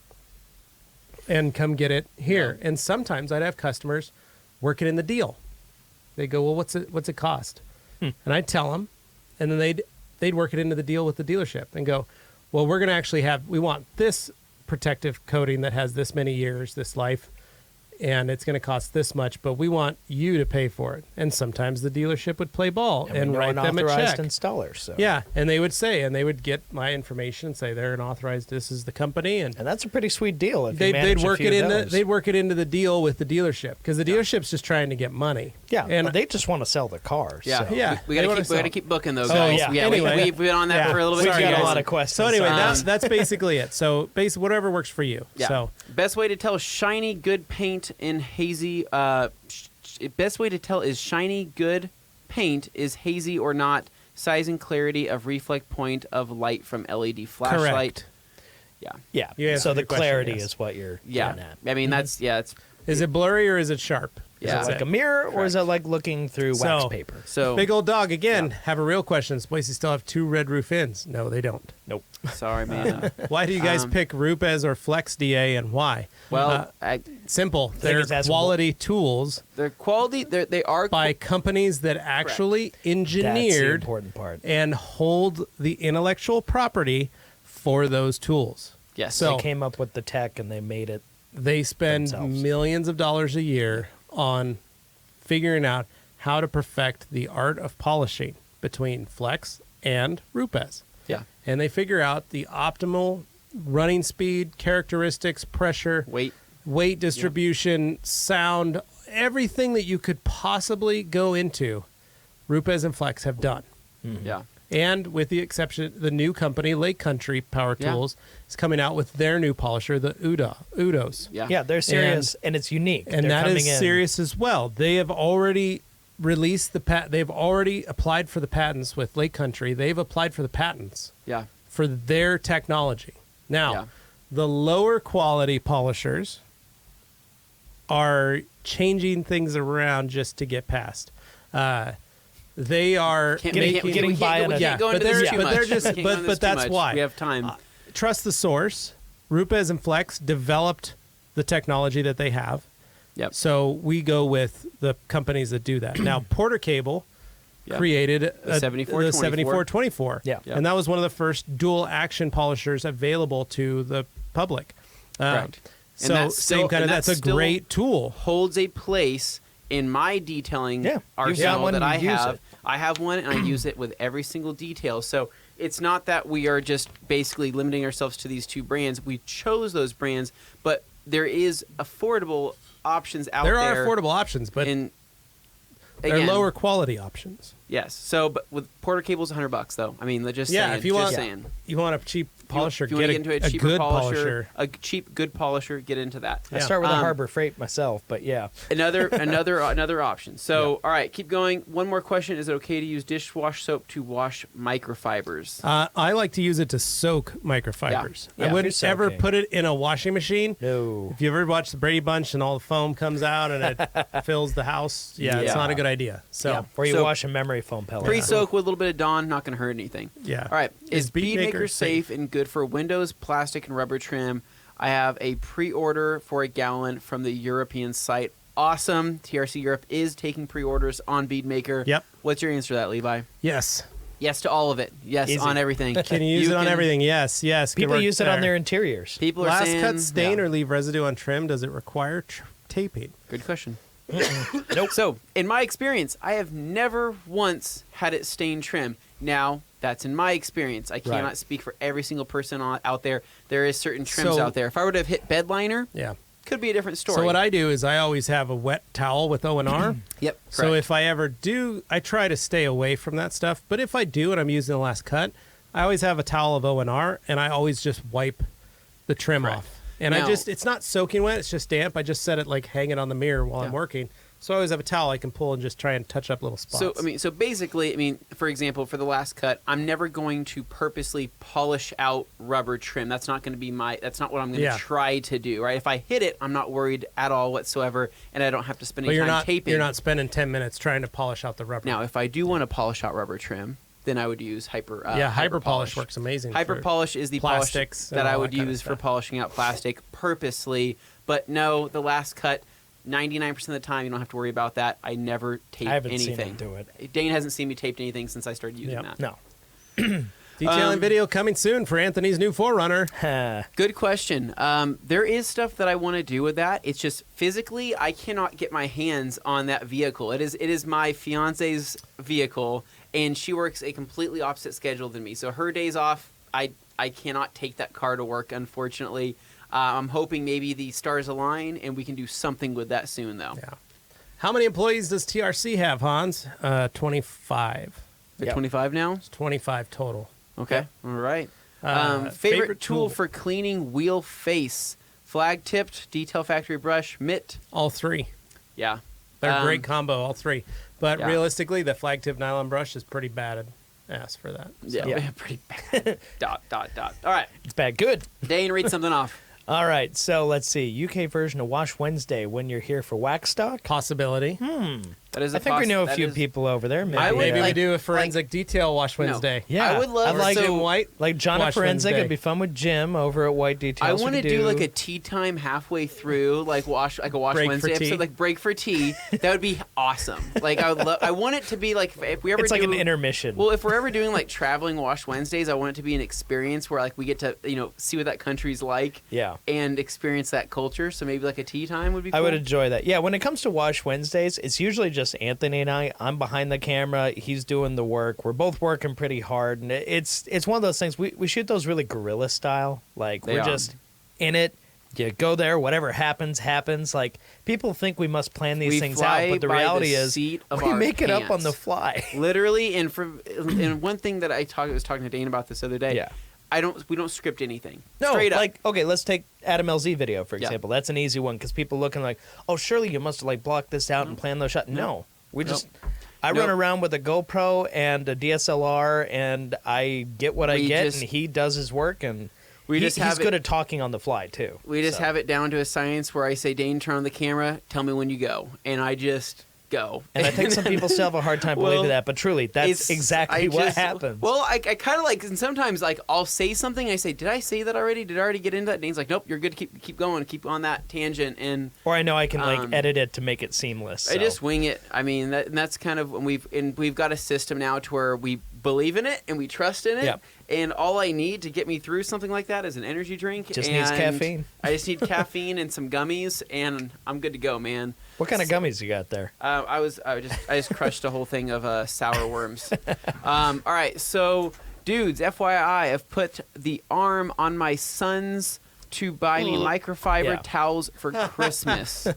and come get it here. Yeah. And sometimes I'd have customers working in the deal. They go, well, what's it cost? And I'd tell them, and then they'd work it into the deal with the dealership and go, well, we're going to actually we want this protective coating that has this many years, this life, and it's going to cost this much, but we want you to pay for it. And sometimes the dealership would play ball and write them a check.
Installer, so.
Yeah, and they would get my information and say they're an authorized. This is the company, and
that's a pretty sweet deal. If
they'd work it into the deal with the dealership because the dealership's just trying to get money.
Yeah,
and
they just want to sell the cars.
Yeah,
so.
Yeah.
We got to keep booking those guys.
Yeah.
Anyway,
we've been on that for a little bit.
We've got a lot of questions.
So anyway, that's basically it. So whatever works for you.
Yeah.
So
best way to tell shiny good paint in hazy. Best way to tell is shiny good paint is hazy or not. Size and clarity of reflect point of light from LED flashlight.
Correct.
Yeah.
So the clarity
yes.
is what you're
getting
at.
I mean, that's it's.
Is it blurry or is it sharp?
Is it like a mirror or is it like looking through wax paper?
So
big old dog again. Have a real question. Does places still have 2 red roof ins? No, they don't.
Nope.
Sorry, man.
Why do you guys pick Rupes or Flex DA and why?
Well,
simple. They're quality tools.
They're quality. They are
by companies that actually engineered
That's the important part.
and hold the intellectual property for those tools.
Yes.
So
they came up with the tech and they made it.
They spend
themselves.
millions of dollars a year on figuring out how to perfect the art of polishing between Flex and Rupes.
Yeah.
And they figure out the optimal running speed, characteristics, pressure, weight distribution, sound, everything that you could possibly go into, Rupes and Flex have done.
Mm-hmm.
Yeah.
And with the exception, the new company, Lake Country Power Tools, is coming out with their new polisher, the Udos.
Yeah,
they're serious and it's unique.
And that is serious as well. They have already released they've already applied for the patents with Lake Country. They've applied for the patents for their technology. Now, the lower quality polishers are changing things around just to get past. They are
getting by on it.
But that's why
we have time.
Trust the source. Rupes and Flex developed the technology that they have.
Yep.
So we go with the companies that do that. Now, Porter Cable created the 7424.
Yeah.
And that was one of the first dual action polishers available to the public.
Correct.
So that's a great tool.
Holds a place in my detailing arsenal that I have. I have one and I use it with every single detail. So it's not that we are just basically limiting ourselves to these 2 brands. We chose those brands, but there is affordable options out there.
There are affordable options, but they're lower quality options.
Yes. So, but with Porter Cable's $100 though. I mean, just
if you want,
saying.
You want a cheap polisher,
if you want to get into a cheaper
good
polisher, a cheap good polisher, get into that.
I start with a Harbor Freight myself, but yeah.
Another option. So, all right, keep going. One more question: is it okay to use dishwash soap to wash microfibers?
I like to use it to soak microfibers.
Yeah.
I wouldn't
You're
ever
soaking.
put it in a washing machine.
No.
If you ever watch the Brady Bunch and all the foam comes out and it fills the house, it's
Yeah.
not a good idea. So,
Or you
So-
wash a memory foam pellet.
Pre-soak with a little bit of Dawn, not going to hurt anything.
yeah.
All right. Is
BeadMaker
BeadMaker safe and good for windows, plastic, and rubber trim? I have a pre-order for a gallon from the European site. Awesome. TRC Europe is taking pre-orders on BeadMaker.
Yep.
What's your answer to that, Levi?
Yes.
Yes to all of it. Yes
Easy.
on everything.
Can you use it on everything? Yes. Good
People
work
use it on
there.
their interiors.
People are
Last
saying...
cut stain
yeah.
or leave residue on trim? Does it require taping?
Good question. Nope. So, in my experience, I have never once had it stain trim. Now, that's in my experience. I cannot speak for every single person out there. There is certain trims
So-
out there. If I were to have hit bed liner,
Yeah.
could be a different story.
So what I do is I always have a wet towel with O&R.
Yep.
So
correct.
if I ever do, I try to stay away from that stuff. But if I do and I'm using the last cut, I always have a towel of O&R and I always just wipe the trim
Correct.
off. And
Now-
it's not soaking wet, it's just damp. I just set it like hanging on the mirror while I'm
Yeah.
working. So I always have a towel I can pull and just try and touch up little spots.
So basically, for example, for the last cut, I'm never going to purposely polish out rubber trim. That's not going to be that's not what I'm going to try to do, right? If I hit it, I'm not worried at all whatsoever, and I don't have to spend
but
any
you're
time
not
taping.
you're not spending 10 minutes trying to polish out the rubber.
Now, if I do want to polish out rubber trim, then I would use hyper
polish works amazing.
Hyper
for
polish is the
plastics
polish that
and
I
all
would
that kind of
use for
stuff.
polishing out plastic purposely. But no, the last cut, 99% of the time, you don't have to worry about that. I never tape
I haven't
anything.
seen him do it.
Dane hasn't seen me taped anything since I started using
Yep.
that.
No.
Detailing video coming soon for Anthony's new Forerunner.
Good question. There is stuff that I want to do with that. It's just physically, I cannot get my hands on that vehicle. It is my fiance's vehicle, and she works a completely opposite schedule than me. So her days off, I cannot take that car to work, unfortunately. I'm hoping maybe the stars align and we can do something with that soon, though.
Yeah. How many employees does TRC have, Hans? 25.
They're 25 now?
It's 25 total.
Okay. All right.
Favorite
Favorite tool
tool?
for cleaning wheel face? Flag tipped, detail factory brush, mitt.
All three.
Yeah.
They're a great combo, all three. But
Yeah.
realistically, the flag tip nylon brush is pretty bad ass for that. So.
Yeah, pretty bad. dot. All right.
It's bad. Good.
Dane, read something off.
All right. So let's see. UK version of Wash Wednesday when you're here for Wax Stock.
Possibility.
That is
I think we know a few people over there. Maybe,
I would
Maybe we
like-
do a forensic detail wash
No.
Wednesday.
Yeah.
I would love-
I'd like
so-
Jim White.
Like John at
Wash
Forensic,
Wednesday.
it'd be fun with Jim over at White Details.
I
We
want to
could
do like a tea time halfway through, like a Wash
Break for
Wednesday
tea.
episode, like break for tea. That would be awesome. Like I would I want it to be like if we ever
It's like
do,
an intermission.
Well, if we're ever doing like traveling Wash Wednesdays, I want it to be an experience where like we get to see what that country's like.
Yeah.
And experience that culture. So maybe like a tea time would be cool.
I would enjoy that. Yeah, when it comes to Wash Wednesdays, it's usually just Anthony and I. I'm behind the camera. He's doing the work. We're both working pretty hard. And it's one of those things. We shoot those really guerrilla style. Like,
They
we're
are.
just in it. You go there. Whatever happens, happens. Like, people think we must plan these
We
things
fly
out. But the
by
reality
the
is
seat of
we
our
make it up on
pants.
the fly.
Literally, and one thing that I was talking to Dane about this other day.
Yeah.
We don't script anything.
No,
Straight up.
like, okay, let's take Adam LZ video, for
Yeah.
example. That's an easy one because people looking like, oh, surely you must have, like, blocked this out and planned those shots. No. We just... I run around with a GoPro and a DSLR, and I get what I
We
get,
just-
and he does his work, and he's
have
good
it-
at talking on the fly, too.
We just
So,
have it down to a science where I say, Dane, turn on the camera, tell me when you go. And I just go.
And I think some people still have a hard time
Well,
believing that, but truly, that's
It's-
exactly
I
what
just-
happens.
Well, I kind of like, and sometimes like I'll say something, I say, did I say that already? Did I already get into that? Dane's like, nope, you're good. Keep going. Keep on that tangent. And
or I know I can, like,
um,
edit it to make it seamless.
I
so.
just wing it. I mean, and that's kind of when we've got a system now to where we believe in it and we trust in it.
Yep.
And all I need to get me through something like that is an energy drink.
Just needs
and
caffeine.
I just need caffeine and some gummies, and I'm good to go, man.
What kind of gummies you got there?
I just crushed a whole thing of sour worms. All right, so dudes, FYI, I've put the arm on my son's to buy me microfiber
Yeah.
towels for Christmas.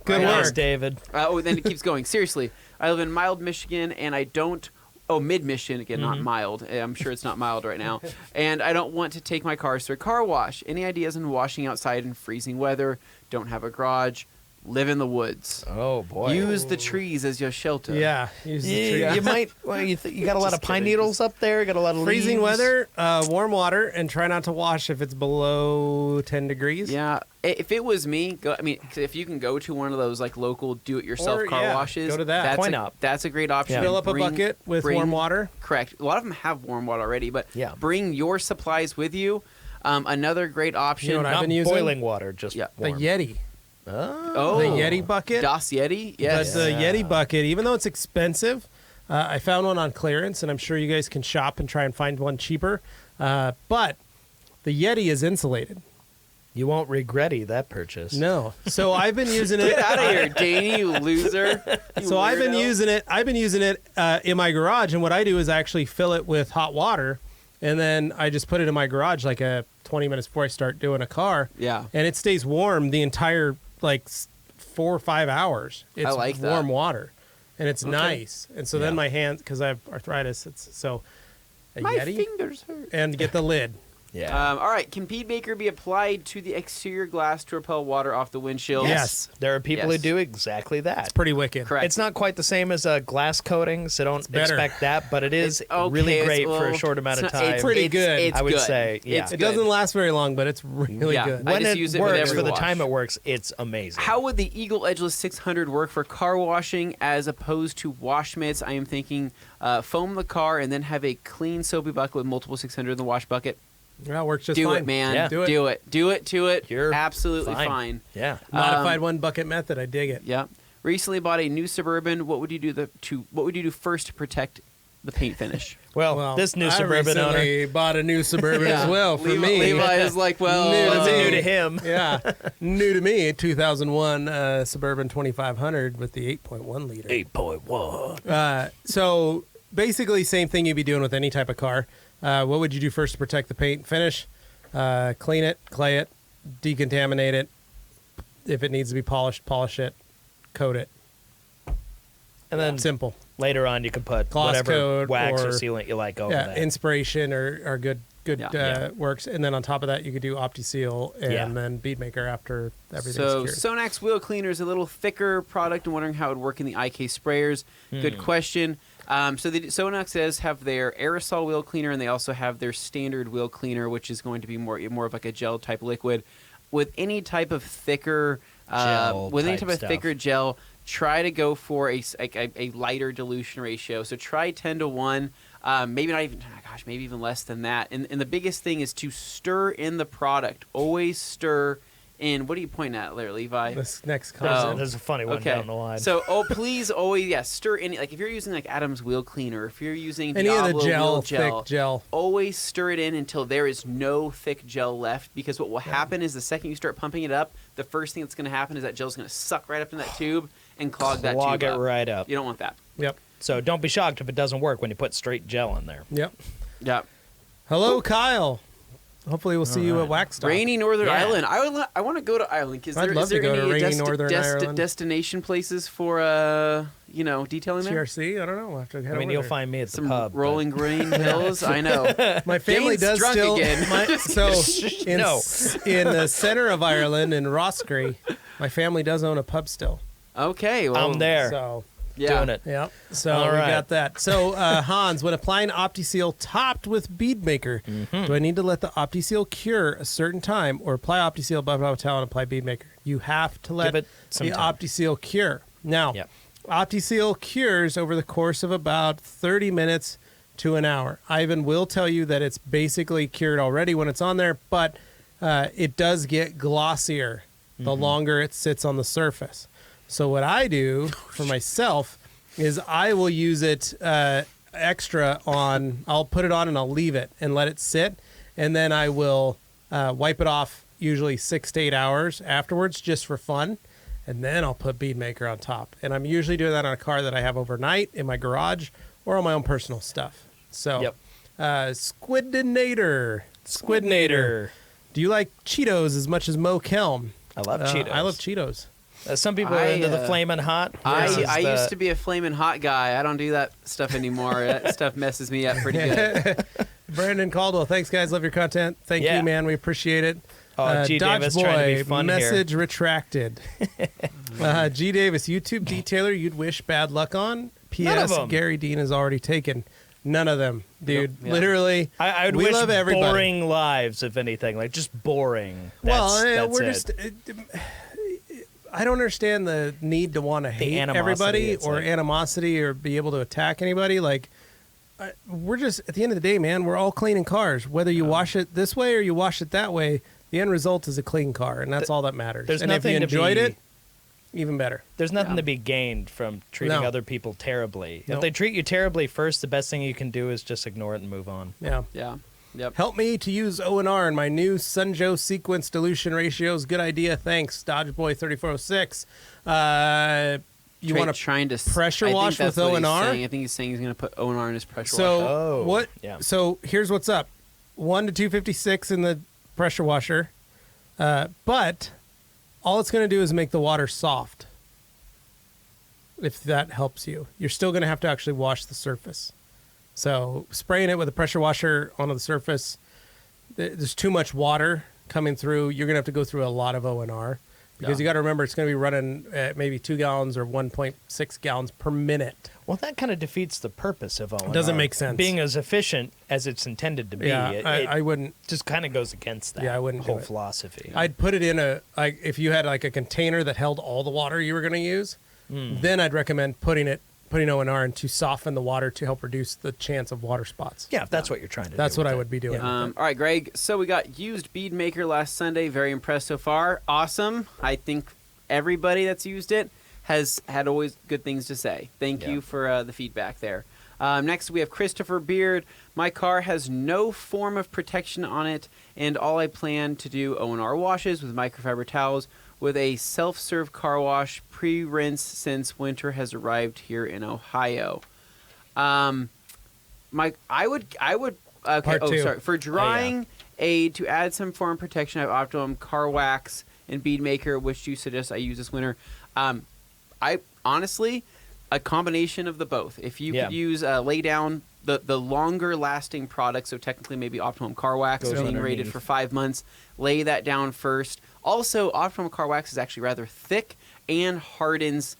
Good
Nice,
work.
David.
Then it keeps going. Seriously, I live in mild Michigan, and I don't mid-mission, again, not mild. I'm sure it's not mild right now. And I don't want to take my cars to a car wash. Any ideas on washing outside in freezing weather? Don't have a garage. Live in the woods.
Oh boy.
Use the trees as your shelter.
Yeah, use the tree.
You might. Well, you got a lot of pine needles up there. You got a lot of
Freezing
leaves.
weather, warm water, and try not to wash if it's below 10 degrees.
Yeah. If it was me, if you can go to one of those like local do-it-yourself
Or,
car
yeah,
washes,
go to that.
Why not?
That's a great option.
Yeah.
Fill up a
Bring-
bucket with
bring-
warm water.
Correct. A lot of them have warm water already, but
Yeah.
bring your supplies with you. Another great option.
You know what I've
Not
been using?
boiling water, just
Yeah.
The
warm.
Yeti.
Oh,
The Yeti bucket.
Das Yeti? Yes.
But the Yeti bucket, even though it's expensive, I found one on clearance, and I'm sure you guys can shop and try and find one cheaper. But the Yeti is insulated.
You won't regret that purchase.
No. So I've been using it.
Get out of here, Dane, you loser. You
So I've been
weirdo.
using it. I've been using it in my garage, and what I do is I actually fill it with hot water, and then I just put it in my garage like 20 minutes before I start doing a car.
Yeah.
And it stays warm the entire 4 or 5 hours. It's
like that.
warm water, and it's nice. And so then my hands, because I have arthritis, a
My
Yeti
fingers hurt.
and get the lid.
Yeah.
All right. Can Beadmaker be applied to the exterior glass to repel water off the windshield?
Yes.
There are people who
Yes.
do exactly that.
Pretty wicked.
Correct.
It's not quite the same as a glass coating, so don't
better.
expect that, but it is
It's okay,
really
it's-
great for
well,
a short amount of
it's not-
time.
it's
Pretty good.
It's
I would
good.
say, yeah.
It's
It
good.
doesn't last very long, but it's really
Yeah.
good.
I
when
just
it
use it with
works
every
for the
wash.
time it works, it's amazing.
How would the Eagle Edgeless 600 work for car washing as opposed to wash mitts? I am thinking foam the car and then have a clean soapy bucket with multiple 600 in the wash bucket.
Yeah, it works just
Do
fine.
it, man.
Yeah.
Do it.
Do it. Do it to it.
You're
absolutely
fine.
fine.
Yeah.
Modified one bucket method. I dig it.
Yeah. Recently bought a new Suburban. What would you do What would you do first to protect the paint finish?
Well, this new Suburban
I
owner,
recently bought a new Suburban
Yeah.
as well for
Levi,
me.
Levi is like, well,
New to
wasn't
me.
new to him.
Yeah, new to me. 2001 Suburban 2500 with the 8.1 liter.
8.1.
So basically, same thing you'd be doing with any type of car. What would you do first to protect the paint and finish? Clean it, clay it, decontaminate it. If it needs to be polished, polish it, coat it.
And then
Simple.
later on, you can put
Gloss
whatever
coat
wax or
or-
sealant you like over
Yeah,
that.
inspiration or good
Yeah.
works. And then on top of that, you could do OptiSeal and
Yeah.
then Beadmaker after everything's
So
cured.
Sonax wheel cleaner is a little thicker product. I'm wondering how it would work in the IK sprayers. Good question. So the Sonax does have their aerosol wheel cleaner, and they also have their standard wheel cleaner, which is going to be more of like a gel type liquid. With any type of thicker gel, try to go for a lighter dilution ratio. So try 10 to 1. Maybe not even, maybe even less than that. And the biggest thing is to stir in the product. Always stir in. What are you pointing at there, Levi?
This next
there's,
comment.
there's a funny one down the line.
So, please always, stir in. Like if you're using like Adam's wheel cleaner, if you're using
Any of
Diablo
the gel,
wheel
thick gel.
always stir it in until there is no thick gel left. Because what will happen is the second you start pumping it up, the first thing that's going to happen is that gel's going to suck right up in that tube and clog that tube
Clog it
up.
right up.
You don't want that.
Yep.
So don't be shocked if it doesn't work when you put straight gel in there.
Yep.
Yeah.
Hello, Kyle. Hopefully we'll see you at Waxstock.
Rainy Northern
Yeah.
Island. I want to go to Ireland. Is
I'd
there,
love
is there
to go to
any
rainy Northern Ireland.
destination places for detailing there?
GRC? I don't know. We'll have to head
I mean,
over
you'll
there.
find me at the
Some
pub. but-
rolling green hills. I know.
My family
Dane's
does
drunk
still.
again.
No.
In the center of Ireland in Roscrea, my family does own a pub still.
Okay. Well,
I'm there
So
Yeah.
doing it.
yeah. So
All
we
right.
got that. So Hans, when applying OptiSeal topped with Beadmaker, do I need to let the OptiSeal cure a certain time, or apply OptiSeal above towel and apply Beadmaker? You have to let
Give it some
the
time.
OptiSeal cure. Now,
Yep.
OptiSeal cures over the course of about 30 minutes to an hour. Ivan will tell you that it's basically cured already when it's on there, but it does get glossier the longer it sits on the surface. So what I do for myself is I will use it extra on, I'll put it on and I'll leave it and let it sit, and then I will wipe it off usually 6 to 8 hours afterwards just for fun. And then I'll put Beadmaker on top. And I'm usually doing that on a car that I have overnight in my garage or on my own personal stuff. So,
Yep.
Squidinator. Do you like Cheetos as much as Mo Kelm?
I love Cheetos.
I love Cheetos.
Some people are into the flaming hot.
I used to be a flaming hot guy. I don't do that stuff anymore. That stuff messes me up pretty good.
Brandon Caldwell, thanks guys, love your content. Thank you, man, we appreciate it.
G.
Dodge
Davis
Boy,
trying to be fun
message
here.
retracted. G. Davis, YouTube detailer you'd wish bad luck on.
None of
P.S.
'em.
Gary Dean is already taken. None of them, dude.
Yeah.
Literally,
I would
we
wish
love everybody.
boring lives, if anything, like just boring. That's
we're
it.
just. I don't understand the need to want to hate
animosity,
everybody
it's
or
like-
animosity or be able to attack anybody. Like, we're just at the end of the day, man. We're all cleaning cars. Whether you wash it this way or you wash it that way, the end result is a clean car, and that's all that matters.
There's
and if you
nothing to
enjoyed
be-
it, even better.
There's nothing to be gained from treating
No.
other people terribly.
Nope.
If they treat you terribly first, the best thing you can do is just ignore it and move on.
Yeah.
Yeah. Yep.
Help me to use O&R in my new Sunjo sequence dilution ratios. Good idea. Thanks, Dodgeboy 3406. You want to
trying to
pressure wash
that's
with
what he's
O&R?
saying. I think he's saying he's going to put O&R in his pressure washer.
So
Oh,
what?
yeah.
So here's what's up: 1 to 256 in the pressure washer, but all it's going to do is make the water soft. If that helps you, you're still going to have to actually wash the surface. So spraying it with a pressure washer onto the surface, there's too much water coming through. You're going to have to go through a lot of O&R. Because you got to remember, it's going to be running at maybe 2 gallons or 1.6 gallons per minute.
Well, that kind of defeats the purpose of O&R.
Doesn't make sense.
Being as efficient as it's intended to be.
Yeah,
it
I wouldn't.
just kind of goes against that
Yeah, I wouldn't do
whole
it.
philosophy.
I'd put it in if you had like a container that held all the water you were going to use, then I'd recommend putting O&R in to soften the water to help reduce the chance of water spots.
Yeah, if that's what you're trying to do.
That's what
with
I
it.
would be doing.
All right, Greg. So we got used bead maker last Sunday. Very impressed so far. Awesome. I think everybody that's used it has had always good things to say. Thank you for the feedback there. Next, we have Christopher Beard. My car has no form of protection on it, and all I plan to do O&R washes with microfiber towels with a self-serve car wash pre-rinse since winter has arrived here in Ohio. I would okay.
Part two.
Sorry. For drying aid to add some form of protection, I have Optimum Car Wax and Bead Maker. Which do you suggest I use this winter? I honestly, a combination of the both. If you could use lay down the longer lasting product, so technically maybe Optimum Car Wax
Goes
being rated
underneath.
for 5 months, lay that down first. Also, Optimum Car Wax is actually rather thick and hardens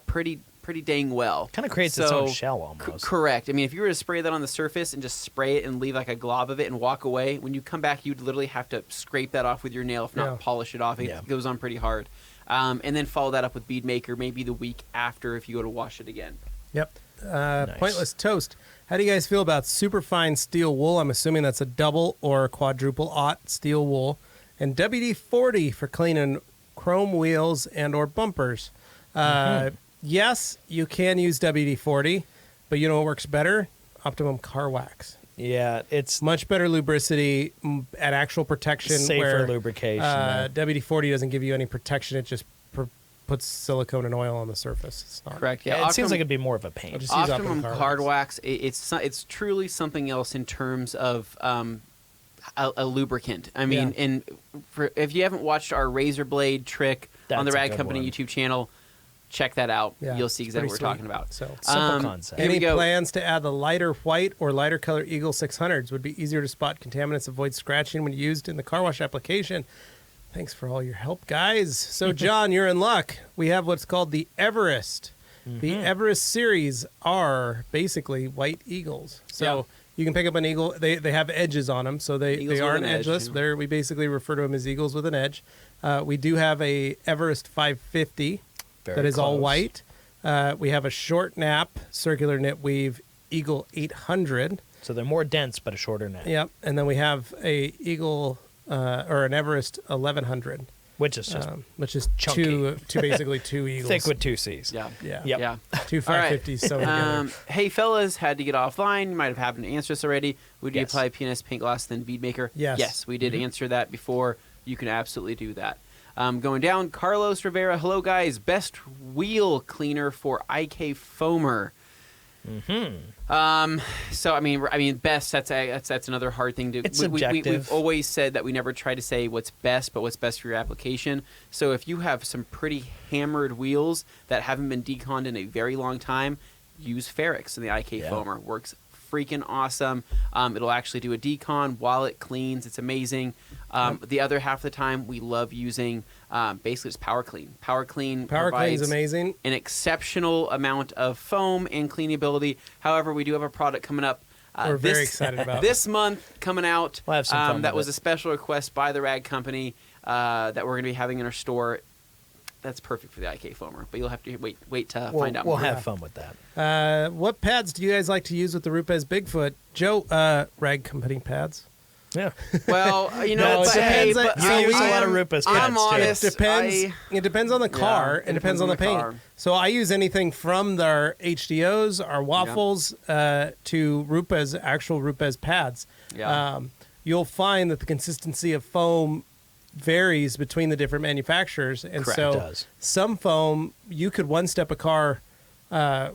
pretty dang well.
Kind of creates its own shell almost.
Correct. I mean, if you were to spray that on the surface and just spray it and leave like a glob of it and walk away, when you come back, you'd literally have to scrape that off with your nail, if not polish it off. It goes on pretty hard. And then follow that up with Bead Maker maybe the week after if you go to wash it again.
Yep.
Nice.
Pointless Toast. How do you guys feel about superfine steel wool? I'm assuming that's a double or quadruple aught steel wool. And WD-40 for cleaning chrome wheels and or bumpers. Yes, you can use WD-40, but you know what works better? Optimum Car Wax.
Yeah, it's
Much better lubricity at actual protection.
safer
where,
lubrication. yeah.
WD-40 doesn't give you any protection. It just puts silicone and oil on the surface. It's not.
Correct.
Yeah, it
Optimum-
seems like it'd be more of a pain.
Just use
Optimum
Car
Card
Wax.
Wax, it's truly something else in terms of a lubricant. I mean, and if you haven't watched our razor blade trick on the
That's a
Rag
good
Company
one.
YouTube channel, check that out.
Yeah,
You'll see
it's
exactly what
pretty
we're talking
sweet.
about.
So,
Simple concept.
Here we
any
go.
plans to add the lighter white or lighter color Eagle 600s? Would be easier to spot contaminants, avoid scratching when used in the car wash application. Thanks for all your help, guys. So, John, you're in luck. We have what's called the Everest. The Everest series are basically white Eagles. So you can pick up an Eagle. They have edges on them, so they
Eagles
aren't
with an edge,
edgeless.
yeah.
We basically refer to them as Eagles with an edge. We do have a Everest 550
Very
that is all
close.
white. We have a short nap circular knit weave Eagle 800.
So they're more dense, but a shorter neck.
Yep, and then we have a Eagle or an Everest 1100,
Which is just
which is
chunky.
two basically two Eagles.
thick with 2 C's.
Yeah.
Yeah.
Yep.
Yeah.
Two
All right.
550s sewn together.
Hey, fellas, had to get offline. You might have happened to answer this already. Would you
Yes.
apply PNS paint gloss then bead maker?
Yes.
Yes, we did answer that before. You can absolutely do that. Going down, Carlos Rivera. Hello, guys. Best wheel cleaner for IK Foamer. So I mean, best. That's another hard thing to.
It's subjective.
We've always said that we never try to say what's best, but what's best for your application. So if you have some pretty hammered wheels that haven't been deconned in a very long time, use Ferrix, and the IK foamer works freaking awesome. It'll actually do a decon while it cleans. It's amazing. The other half of the time, we love using basically just Power Clean. Power Clean's
amazing.
An exceptional amount of foam and cleanability. However, we do have a product coming up.
We're very excited about
this month coming out.
We'll have some fun
that
with
was
it.
a special request by the Rag Company that we're going to be having in our store. That's perfect for the IK foamer, but you'll have to wait to find out
We'll
more.
have fun with that.
What pads do you guys like to use with the Rupes Bigfoot? Joe, Rag Company pads.
Yeah.
Well, you know,
No, it
but, hey,
depends.
but
You
I'm-
use a lot of Rupes
I'm
pads, too.
honest.
It depends. It depends on the car.
it
It depends on the paint.
car.
So I use anything from our HDOs, our waffles, to Rupes, actual Rupes pads.
Yeah.
You'll find that the consistency of foam varies between the different manufacturers, and
Correct.
so
It does.
some foam you could one-step a car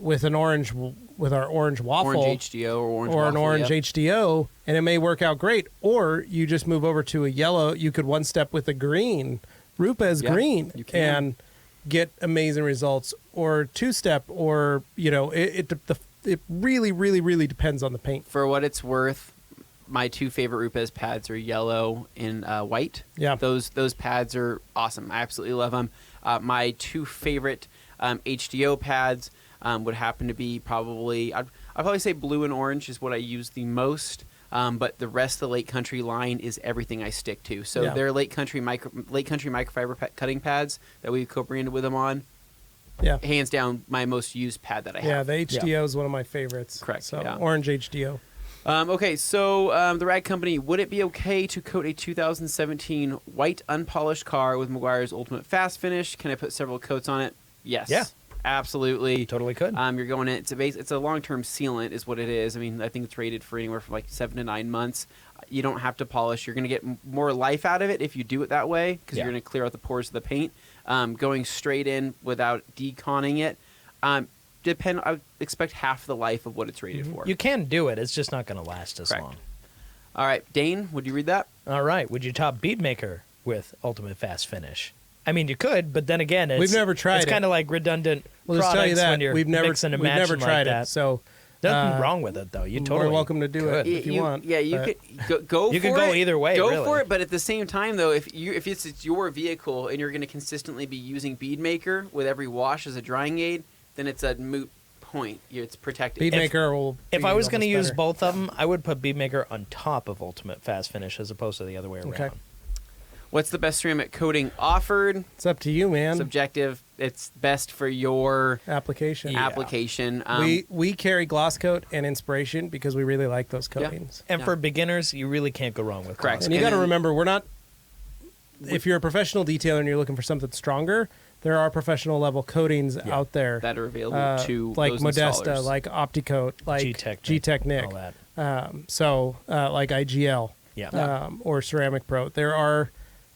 with our orange waffle.
Orange HDO or orange
or an
waffle,
orange
yep.
HDO, and it may work out great. Or you just move over to a yellow. You could one step with a green, Rupes
Yeah,
green,
you can.
and get amazing results. Or two step, or it really, really, really depends on the paint.
For what it's worth, my two favorite Rupes pads are yellow and white.
Yeah.
Those pads are awesome. I absolutely love them. My two favorite HDO pads would happen to be I'd probably say blue and orange is what I use the most. But the rest of the Lake Country line is everything I stick to. So
Yeah.
they're Lake Country microfiber cutting pads that we co-branded with them on.
Yeah,
Hands down, my most used pad that I have.
yeah. The HDO is one of my favorites.
Correct,
So
yeah.
orange HDO.
Okay, so the Rag Company, would it be okay to coat a 2017 white unpolished car with Meguiar's Ultimate Fast Finish? Can I put several coats on it? Yes.
Yeah.
Absolutely.
Totally could.
You're going in. It's a long-term sealant, is what it is. I mean, I think it's rated for anywhere from like 7 to 9 months. You don't have to polish. You're going to get more life out of it if you do it that way, because
Yeah.
you're going to clear out the pores of the paint. Going straight in without deconning it, I would expect half the life of what it's rated for.
You can do it. It's just not going to last as
Correct.
long.
All right, Dane, would you read that?
All right. Would you top Beadmaker with Ultimate Fast Finish? I mean, you could, but then again, it's,
We've never tried
It's
it.
kind of like redundant
Well, just
products
tell you that
when you're
we've never
mixing and
we've never
matching
tried
like
it.
that.
So
Nothing wrong with it, though. You
you're
totally
welcome to do it
could.
if you want.
Yeah, you
but-
could go
You
for
could
it.
go either way,
Go
really.
for it, but at the same time, though, if it's your vehicle and you're going to consistently be using Beadmaker with every wash as a drying aid, then it's a moot point. It's protected.
Beadmaker will.
If
be
I was going to
almost
use
better.
both of them, I would put Beadmaker on top of Ultimate Fast Finish as opposed to the other way around.
Okay.
What's the best ceramic coating offered?
It's up to you, man.
Subjective. It's best for your
Application.
Yeah.
application.
We carry gloss coat and inspiration because we really like those coatings.
And
Yeah.
for beginners, you really can't go wrong with
Correct.
gloss.
And you
And
got to
then-
remember, we're not. If you're a professional detailer and you're looking for something stronger, there are professional level coatings out there
that are available to
like
those
Modesta,
installers.
like OptiCoat, like
G-Technic, all that.
like IGL,
Yeah.
or Ceramic Pro. There are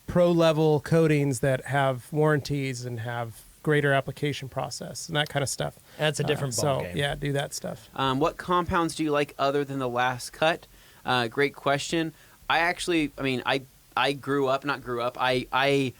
pro level coatings that have warranties and have greater application process and that kind of stuff.
That's a different
So
ballgame.
yeah, do that stuff.
What compounds do you like other than the last cut? Great question. I grew up. I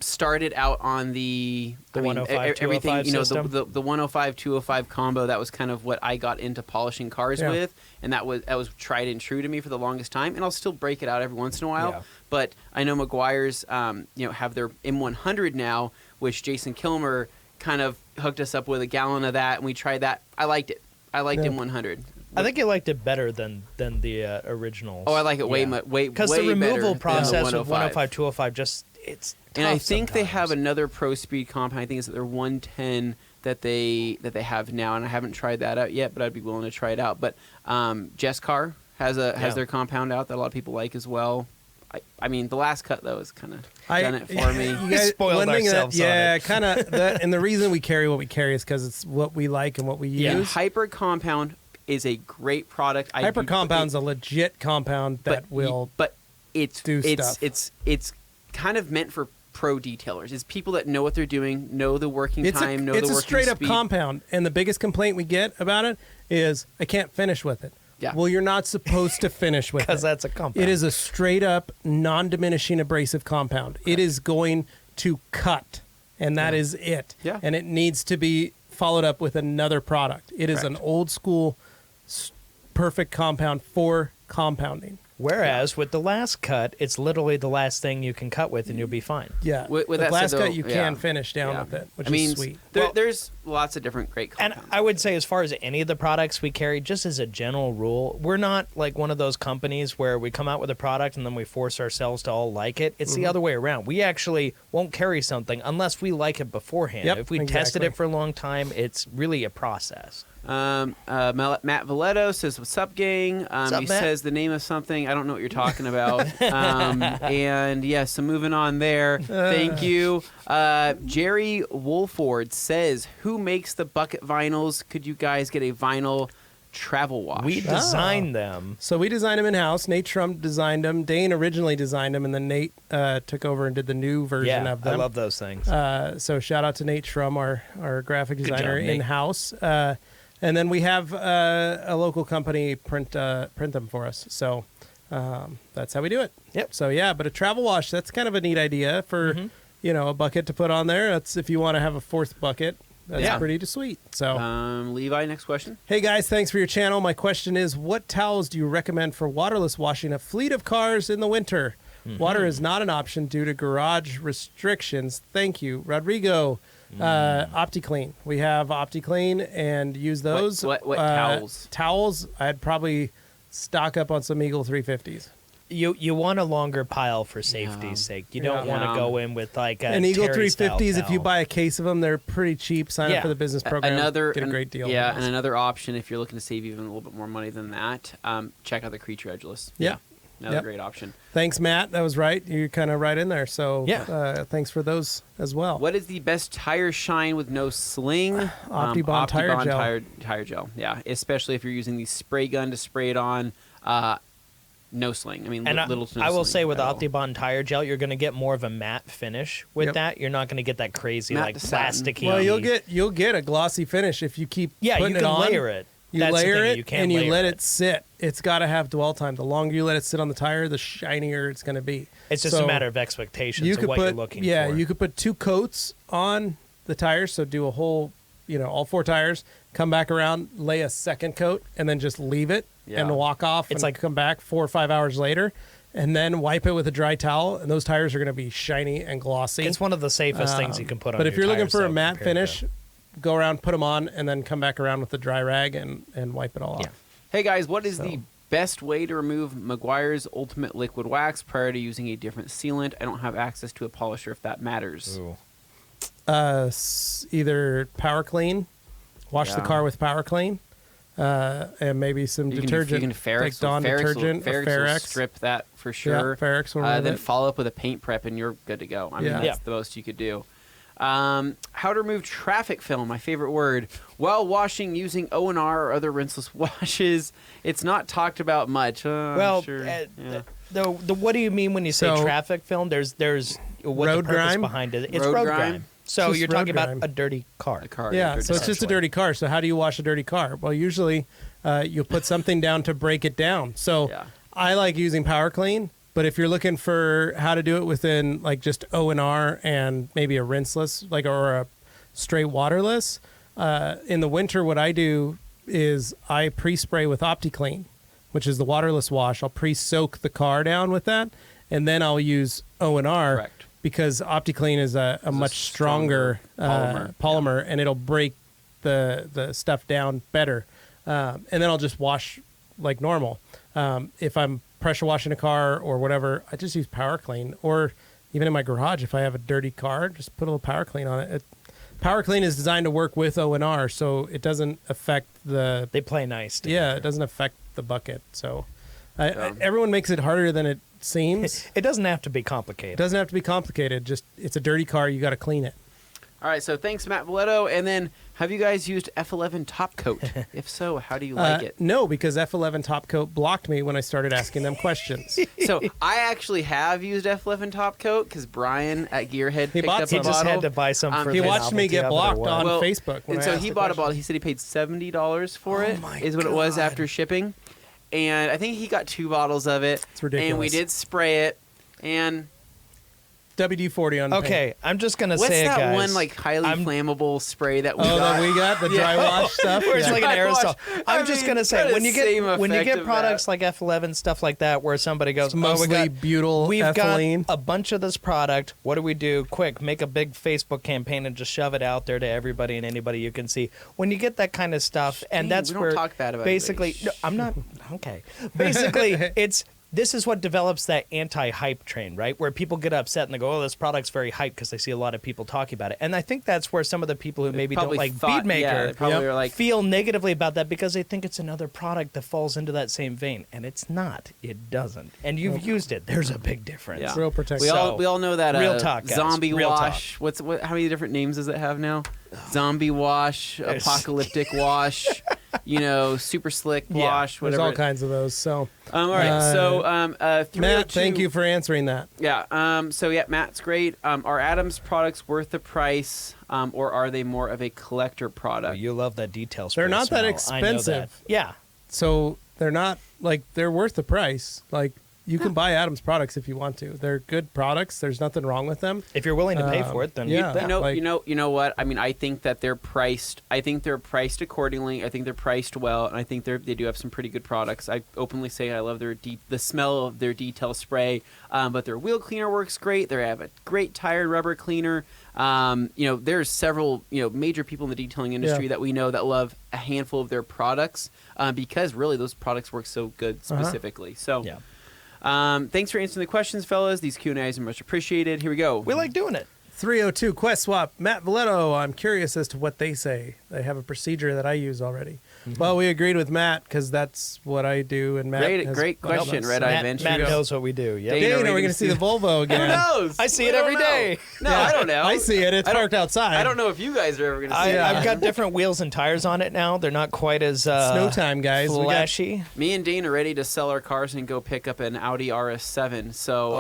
started out on the
105,
everything.
205
You know,
system?
the 105 205 combo. That was kind of what I got into polishing cars
Yeah.
with, and that was tried and true to me for the longest time. And I'll still break it out every once in a while.
Yeah.
But I know Meguiar's, have their M100 now, which Jason Kilmer kind of hooked us up with a gallon of that, and we tried that. I liked it. I liked
Yeah.
M100.
I think you liked it better than the originals.
Oh, I like it way
Because
way
the removal
better than
process
the
of 105, 205, just it's
And I
tough
think they have
sometimes.
another Pro Speed compound. I think it's their 110 that they have now, and I haven't tried that out yet, but I'd be willing to try it out. But Jesscar has their compound out that a lot of people like as well. I mean, the last cut though is kind of done it for me.
You guys
spoiled
one thing
ourselves on
yeah,
it.
kind of. And the reason we carry what we carry is because it's what we like and what we
Yeah,
use.
Hyper Compound is a great product.
Hyper Compound's a legit compound that will
But it's
do
it's
stuff.
it's kind of meant for pro detailers. It's people that know what they're doing, know the working time, know the working speed.
It's a straight up compound, and the biggest complaint we get about it is I can't finish with it.
Yeah.
Well, you're not supposed to finish with it.
Because that's a compound.
It is a straight up non-diminishing abrasive compound. It is going to cut, and that is it.
Yeah.
And it needs to be followed up with another product. It is an old school perfect compound for compounding.
Whereas with the last cut, it's literally the last thing you can cut with, and you'll be fine.
Yeah.
With
the
that
last
said,
cut
though,
you can finish down with it, which is sweet.
There's lots of different great compounds.
And I would say, as far as any of the products we carry, just as a general rule, we're not like one of those companies where we come out with a product and then we force ourselves to all like it. It's the other way around. We actually won't carry something unless we like it beforehand.
Yep,
if we tested it for a long time, it's really a process.
Matt Valletto says, "What's up, gang?"
What's up,
he
Matt?
says the name of something. I don't know what you're talking about. And yeah, so moving on there. Thank you. Jerry Wolford says, "Who makes the bucket vinyls? Could you guys get a vinyl travel wash?"
We designed them.
So we designed them in-house. Nate Trump designed them. Dane originally designed them, and then Nate took over and did the new version of them.
I love those things.
So shout out to Nate Shrum, our graphic designer
job, Nate.
in-house. And then we have a local company print them for us. So that's how we do it.
Yep.
So yeah, but a travel wash, that's kind of a neat idea for, a bucket to put on there. That's if you want to have a fourth bucket. That's pretty sweet. So
Levi, next question.
Hey guys, thanks for your channel. My question is, what towels do you recommend for waterless washing a fleet of cars in the winter? Water is not an option due to garage restrictions. Thank you, Rodrigo. OptiClean. We have OptiClean and use those.
What towels?
Towels. I'd probably stock up on some Eagle 350s.
You want a longer pile for safety's sake. You don't want to go in with like a
an Eagle
Terry style
350s. If you
towel.
buy a case of them, they're pretty cheap. Sign up for the business program. Get a great deal.
Yeah, and another option if you're looking to save even a little bit more money than that, check out the Creature Edgeless.
Yeah.
Another great option.
Thanks, Matt. That was right. You're kind of right in there. So thanks for those as well.
What is the best tire shine with no sling?
Optibond
tire gel. Yeah, especially if you're using the spray gun to spray it on. No sling. I mean,
and
little to no
I will
sling
say with
at all.
Optibond tire gel, you're going to get more of a matte finish with that. You're not going to get that crazy
Matte
like
to satin.
plasticky.
Well, you'll get a glossy finish if you keep
you
putting
can
it on.
layer it.
You
That's the
layer
thing,
it
you can't
and you
layer
let
it.
it sit. It's got to have dwell time. The longer you let it sit on the tire, the shinier it's going to be.
It's just a matter of expectations of what you're looking for.
Yeah, you could put 2 coats on the tires. So do a whole, all 4 tires, come back around, lay a second coat, and then just leave it and walk off.
It's
and come back 4 or 5 hours later, and then wipe it with a dry towel, and those tires are going to be shiny and glossy.
It's one of the safest things you can put on.
But if you're looking for a matte
compared
finish, go around, put them on, and then come back around with the dry rag and wipe it all off.
Hey guys, what is the best way to remove Meguiar's Ultimate Liquid Wax prior to using a different sealant? I don't have access to a polisher if that matters.
Ooh.
Either Power Clean, wash the car with Power Clean, and maybe some detergent,
you can Ferrex,
like Dawn detergent,
will
Ferrex.
strip that for sure.
Yeah, Ferrex will remove
then
it.
follow up with a paint prep, and you're good to go. I mean, that's the most you could do. How to remove traffic film, my favorite word, while washing using O&R or other rinseless washes. It's not talked about much.
Well,
sure.
what do you mean when you say traffic film? There's what
road
the purpose
grime
behind it. It's
Road
road
grime?
grime. So
Just
you're talking
road
about
grime.
a dirty car.
Yeah, so it's just a dirty car. So how do you wash a dirty car? Well, usually you put something down to break it down. So I like using Power Clean, but if you're looking for how to do it within like just O&R and maybe a rinseless, or a straight waterless, in the winter what I do is I pre-spray with OptiClean, which is the waterless wash. I'll pre-soak the car down with that, and then I'll use O&R.
Correct.
Because OptiClean is a much stronger polymer, and it'll break the stuff down better. And then I'll just wash like normal. If I'm pressure washing a car or whatever, I just use Power Clean. Or even in my garage, if I have a dirty car, just put a little Power Clean on it. Power Clean is designed to work with O&R, so it doesn't affect the...
They play nice together.
Yeah, it doesn't affect the bucket. So everyone makes it harder than it seems.
It doesn't have to be complicated.
It doesn't have to be complicated. Just it's a dirty car. You got to clean it.
All right, so thanks, Matt Valletto. And then Have you guys used F11 top coat? If so, how do you like it?
No, because F11 top coat blocked me when I started asking them questions.
So I actually have used F11 top coat because Brian at Gearhead picked up a
He just
bottle.
had to buy some for
He
the
watched me
novelty
get
of it or
blocked
what?
on
Well,
Facebook. When
And
I
so
asked
he
the
bought a
question.
bottle. He said he paid $70 for it.
my
Is what it was
God.
after shipping. And I think he got 2 bottles of it.
It's ridiculous.
And we did spray it. And
WD-40 on the paint.
Okay, I'm just gonna
what's
say it,
that
guys.
one like highly flammable spray that we
Oh,
got?
that we got the dry wash stuff.
Where it's
Yeah.
like an
Dry wash.
aerosol.
I
I'm just
mean,
gonna say
kinda
when you
same effect
get
of
products
that.
like F11 stuff like that, where somebody goes,
It's mostly butyl
we've
ethylene.
got a bunch of this product. What do we do? Quick, make a big Facebook campaign and just shove it out there to everybody and anybody you can see. When you get that kind of stuff, and
Dane,
that's
we don't
where
talk bad about
basically,
anybody.
no, I'm not okay. Basically, this is what develops that anti-hype train, right? Where people get upset and they go, "Oh, this product's very hype," because they see a lot of people talking about it. And I think that's where some of the people who maybe don't
Probably
like
thought-
Beadmaker
yeah, they probably were like,
feel negatively about that because they think it's another product that falls into that same vein, and it's not. It doesn't. And you've used it. There's a big difference.
Yeah.
Real protection.
So,
we all know that
real talk, guys.
zombie
Real
wash. How many different names does it have now? Zombie wash,
There's-
apocalyptic wash, super slick
Yeah,
wash,
There's
whatever.
all kinds of those. So,
All right, so
Matt,
302
thank you for answering that.
Yeah. So yeah, Matt's great. Are Adam's products worth the price, or are they more of a collector
Oh,
product?
you love that detail.
They're not that
smell. I know that.
expensive.
Yeah.
So they're not they're worth the price. Like you can buy Adam's products if you want to. They're good products. There's nothing wrong with them.
If you're willing to pay for it, then
yeah.
You know what? I mean, I think that they're priced. I think they're priced accordingly. I think they're priced well, and I think they do have some pretty good products. I openly say I love the smell of their detail spray, but their wheel cleaner works great. They have a great tire rubber cleaner. There's several major people in the detailing industry that we know that love a handful of their products because really those products work so good specifically. So.
Yeah.
Thanks for answering the questions, fellas. These Q&As are much appreciated. Here we go.
We like doing it.
302 Quest Swap. Matt Valetto. I'm curious as to what they say. They have a procedure that I use already. Well, we agreed with Matt because that's what I do. And Matt
Great question,
us.
Red Eye
Matt,
Venture.
Matt knows what we do. Yep.
Dane,
Dane,
are
are
we
we
gonna
going to see
see
the Volvo again?
Who knows?
I see
We
it every
don't know.
day.
No, I don't know.
I see it. It's
I don't-
parked outside.
I don't know if you guys are ever going to see it.
I've got different wheels and tires on it now. They're not quite as
Snow time, guys. We got
flashy.
Me and Dane are ready to sell our cars and go pick up an Audi RS7. So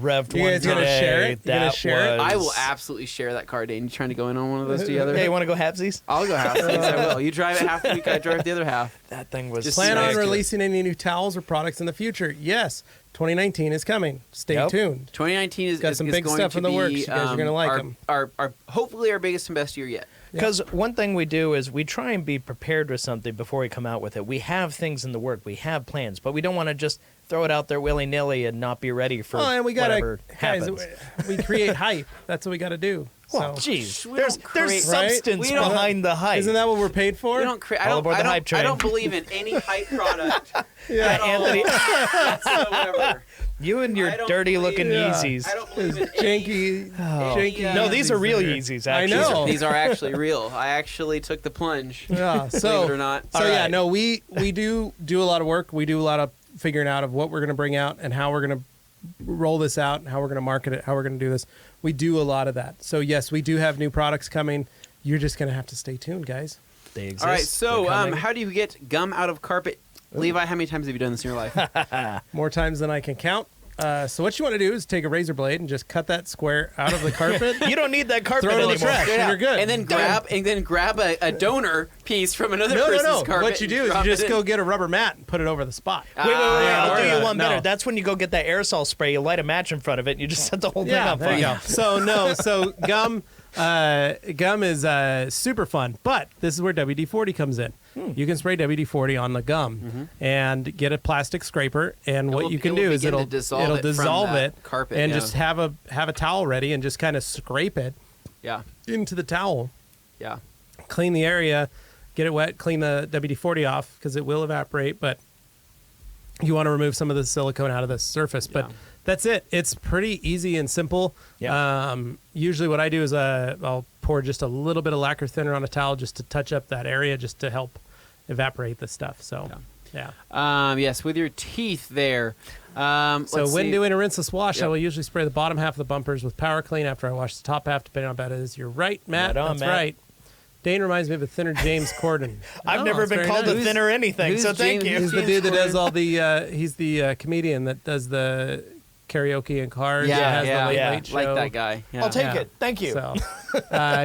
Revved
You
one
guys gonna
today.
share it? You gonna
That
share it?
was-
I will absolutely share that car, Dane. You trying to go in on one of those together?
Hey, you want to go halvesies?
I'll go half. I will. You drive it half the week. I drive the other half.
That thing was
Just
Plan on
Next to it.
releasing any new towels or products in the future? Yes. 2019 is coming. Stay
Yep.
tuned.
2019 is
Got some
is
big
going
stuff
to
in the
be,
works. You guys are gonna like
our,
'em.
Our hopefully our biggest and best year yet.
Because one thing we do is we try and be prepared with something before we come out with it. We have things in the work. We have plans, but we don't want to just throw it out there willy-nilly and not be ready for
Oh, and we gotta,
whatever
guys,
happens.
we create hype. That's what we got to do.
Well,
So,
geez,
We
there's
don't create-
Right?
substance
We don't-
behind the hype.
isn't that what we're paid for?
We don't create.
All aboard the hype train.
I don't believe in any hype product.
Yeah.
at all
Anthony,
whatsoever.
you and your
I don't
dirty-looking
believe-
Yeezys.
I don't believe in
It's janky. janky
No, these are
Yeezys
real
there.
Yeezys.
I
Actually.
know.
These are actually real. I actually took the plunge.
Yeah.
Believe
So
it or not.
So
All
yeah,
right.
no, we do a lot of work. We do a lot of figuring out of what we're going to bring out and how we're going to roll this out and how we're going to market it, how we're going to do this. We do a lot of that. So yes, we do have new products coming. You're just going to have to stay tuned, guys.
They exist.
All right. So,
They're coming.
how do you get gum out of carpet? Levi, how many times have you done this in your life?
More times than I can count. So what you want to do is take a razor blade and just cut that square out of the carpet.
You don't need that carpet
Throw it in the
anymore.
trash. You're good.
And then grab a donor piece from another person's
No.
carpet.
What you do
and
is you
drop
just
it in.
go get a rubber mat and put it over the spot.
Wait, I'll do
or
you one
no.
better. That's when you go get that aerosol spray. You light a match in front of it, and you just set the whole thing
Yeah,
on
there you
fire.
go. So gum is super fun, but this is where WD-40 comes in. You can spray WD-40 on the gum and get a plastic scraper, and what
will-
you can
it will
do is
begin to
it'll
dissolve it from
dissolve
that
it
carpet,
and
yeah.
just have a towel ready and just kind of scrape it
Yeah.
into the towel.
Yeah.
Clean the area, get it wet, clean the WD-40 off because it will evaporate, but you want to remove some of the silicone out of the surface. But
Yeah.
that's it. It's pretty easy and simple.
Yeah.
Usually what I do is I'll pour just a little bit of lacquer thinner on a towel just to touch up that area just to help evaporate the stuff. So, yeah.
Yes, with your teeth there.
So
let's
when
see.
doing a rinseless wash, I
Yep.
will usually spray the bottom half of the bumpers with power clean after I wash the top half, depending on how bad it is. You're right, Matt.
Right on,
That's
Matt.
right. Dane reminds me of a thinner James Corden.
I've never
it's
been
very
called
nice.
a thinner anything,
who's
so thank
James-
you.
He's the dude that does all the. He's the comedian that does the karaoke in cars. and has the late, late show.
like that guy. Yeah.
I'll take
Yeah.
it. Thank you.
So,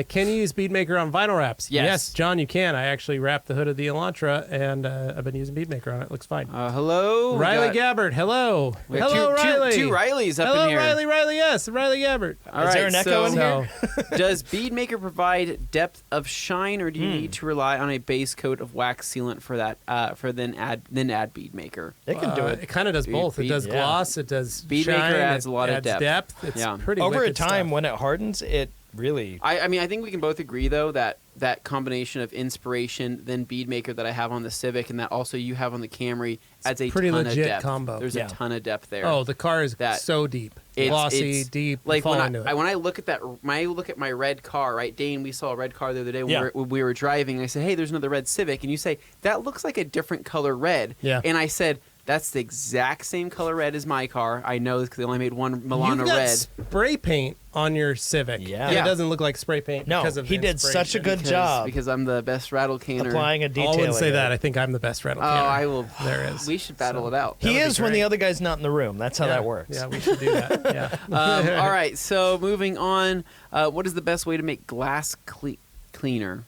can you use Beadmaker on vinyl wraps?
Yes.
John, you can. I actually wrapped the hood of the Elantra, and I've been using Beadmaker on it. Looks fine.
Hello, we
Riley
got-
Gabbert, hello.
we have
Hello, Riley.
Two Rileys up
Hello,
in here.
Riley, yes, Riley Gabbert.
All
Is there
right,
an echo
so-
in here?
So,
Does Beadmaker provide depth of shine, or do you need to rely on a base coat of wax sealant for that? For then add Beadmaker.
It can do it.
It kind of does both. It does
yeah.
gloss, it does
Beadmaker
shine,
adds
it
a lot of
adds
depth.
It's
Yeah.
pretty
Over a
wicked
time
stuff.
when it hardens, it really.
I mean, I think we can both agree though that that combination of inspiration, then Beadmaker that I have on the Civic, and that also you have on the Camry adds a
pretty
ton of
legit
depth.
combo.
There's
Yeah.
a ton of depth there.
Oh, the car is
That-
so deep,
It's-
glossy,
it's-
deep.
Like
fall
when
into it.
when I look at that, when I look at my red car, right, Dane, we saw a red car the other day when,
Yeah.
we were driving. I said, "Hey, there's another red Civic," and you say that looks like a different color red.
Yeah.
And I said, "That's the exact same color red as my car. I know because they only made one Milano
You've got
red."
spray paint on your Civic.
Yeah.
And
Yeah.
it doesn't look like spray paint
No,
because of
he
the
did such a
inspiration.
good job
because I'm the best rattle canner.
applying a
I
detail.
wouldn't say that. I think I'm the best rattle
Oh,
canner.
I will.
There is.
We should battle
So-
it out.
He
would be
is when
great.
the other guy's not in the room. That's how
Yeah.
that works.
Yeah, we should do that. Yeah.
All right, so moving on. What is the best way to make glass cleaner?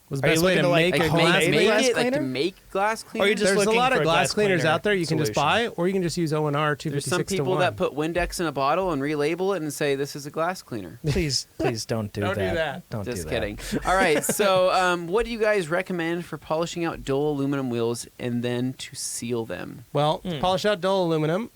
Was the
Are you
best way to
looking to, like,
make a
make
glass
it
make
glass
it like to
cleaner?
make glass cleaner.
Or you just
There's a
looking
lot
for
of
a
glass
glass
cleaners
cleaner
out there you can just
solution.
buy, or you can just use O&R
There's
256
some
to
people
1.
that put Windex in a bottle and relabel it and say this is a glass cleaner.
Please don't do
Don't do
that.
that.
Don't
Just
do
kidding. All right, so what do you guys recommend for polishing out dull aluminum wheels and then to seal them?
Well, to polish out dull aluminum,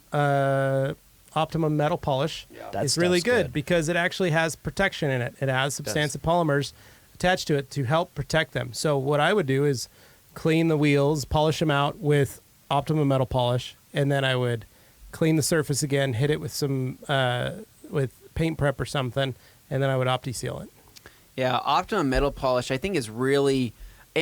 Optimum Metal Polish
That
is really
stuff's
good because it actually has protection in it. It has substantive polymers attached to it to help protect them. So what I would do is clean the wheels, polish them out with Optimum Metal Polish, and then I would clean the surface again, hit it with some with paint prep or something, and then I would Opti-Seal it.
Yeah, Optimum Metal Polish I think is really,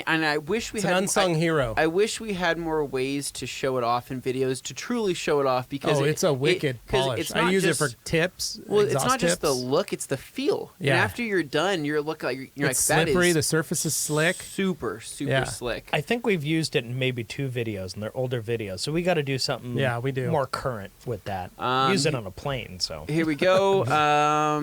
and I wish we
It's
had
an unsung hero.
I wish we had more ways to show it off in videos to truly show it off because
It's a wicked
'cause
polish.
it's
I
not
use
just-
it for tips.
Well, it's
exhaust
not just the
tips.
look; it's the feel.
Yeah.
And after you're done, you're looking like you're
It's
like that
slippery.
is
The surface is slick.
super
Yeah.
slick.
I think we've used it in maybe 2 videos, and they're older videos. So we got to do something
Yeah, we do.
more current with that. Use it on a plane, so.
Here we go.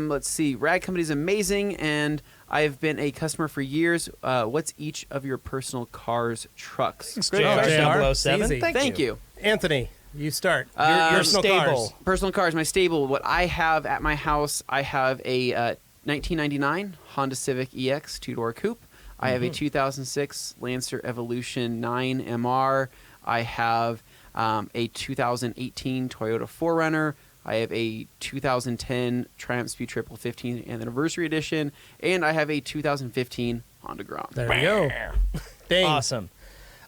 Let's see. Rag Company's amazing, and I've been a customer for years. What's each of your personal cars' trucks?
Great
Oh,
question,
JR.
007.
Easy.
Thank you.
Anthony, you start.
Your
personal
stable.
cars.
Personal cars, my stable. What I have at my house, I have a 1999 Honda Civic EX 2-door coupe. I have a 2006 Lancer Evolution 9 MR. I have a 2018 Toyota 4Runner. I have a 2010 Triumph Speed Triple 15th Anniversary Edition, and I have a 2015 Honda Grand.
There we go. Dang.
Awesome.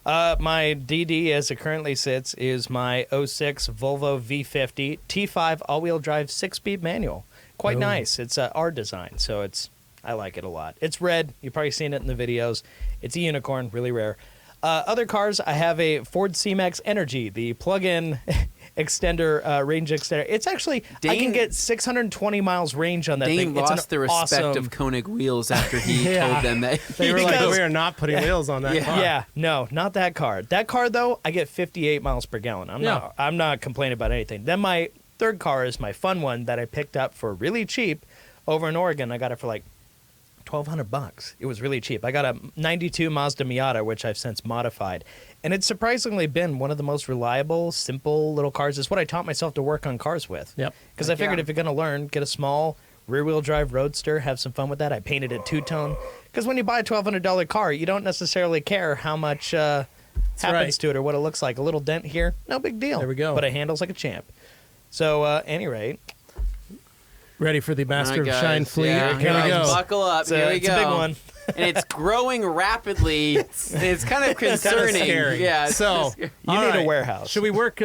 My DD, as it currently sits, is my 06 Volvo V50 T5 all-wheel drive 6-speed manual. Quite
Ooh.
nice. It's our design, so I like it a lot. It's red. You've probably seen it in the videos. It's a unicorn, really rare. Other cars, I have a Ford C-Max Energy, the plug-in extender, range extender. It's actually, I can
Dane-
get 620 miles range on that
Dane
thing. It's
lost the respect
awesome,
of Koenig wheels after he
Yeah.
told them that.
They were like,
Because-
we are not putting wheels on that
Yeah.
car.
Yeah, no, not that car. That car though, I get 58 miles per gallon. I'm not complaining about anything. Then my third car is my fun one that I picked up for really cheap over in Oregon. I got it for like $1,200. It was really cheap. I got a 92 Mazda Miata, which I've since modified. And it's surprisingly been one of the most reliable, simple little cars. It's what I taught myself to work on cars with.
Yep.
Because I figured
Yeah.
if you're going to learn, get a small rear-wheel drive roadster, have some fun with that. I painted it two-tone. Because when you buy a $1,200 car, you don't necessarily care how much happens
right.
to it or what it looks like. A little dent here, no big deal.
There we go.
But it handles like a champ. So, any rate,
Ready for the Master
All right,
of Shine
guys.
fleet?
Yeah,
Here we
guys,
go.
Buckle up.
it's,
Here we
it's
go.
a big one.
And it's growing rapidly. And it's kind of concerning.
scary.
Yeah. it's
So,
kinda scary.
You
all
need a
right.
warehouse.
Should we work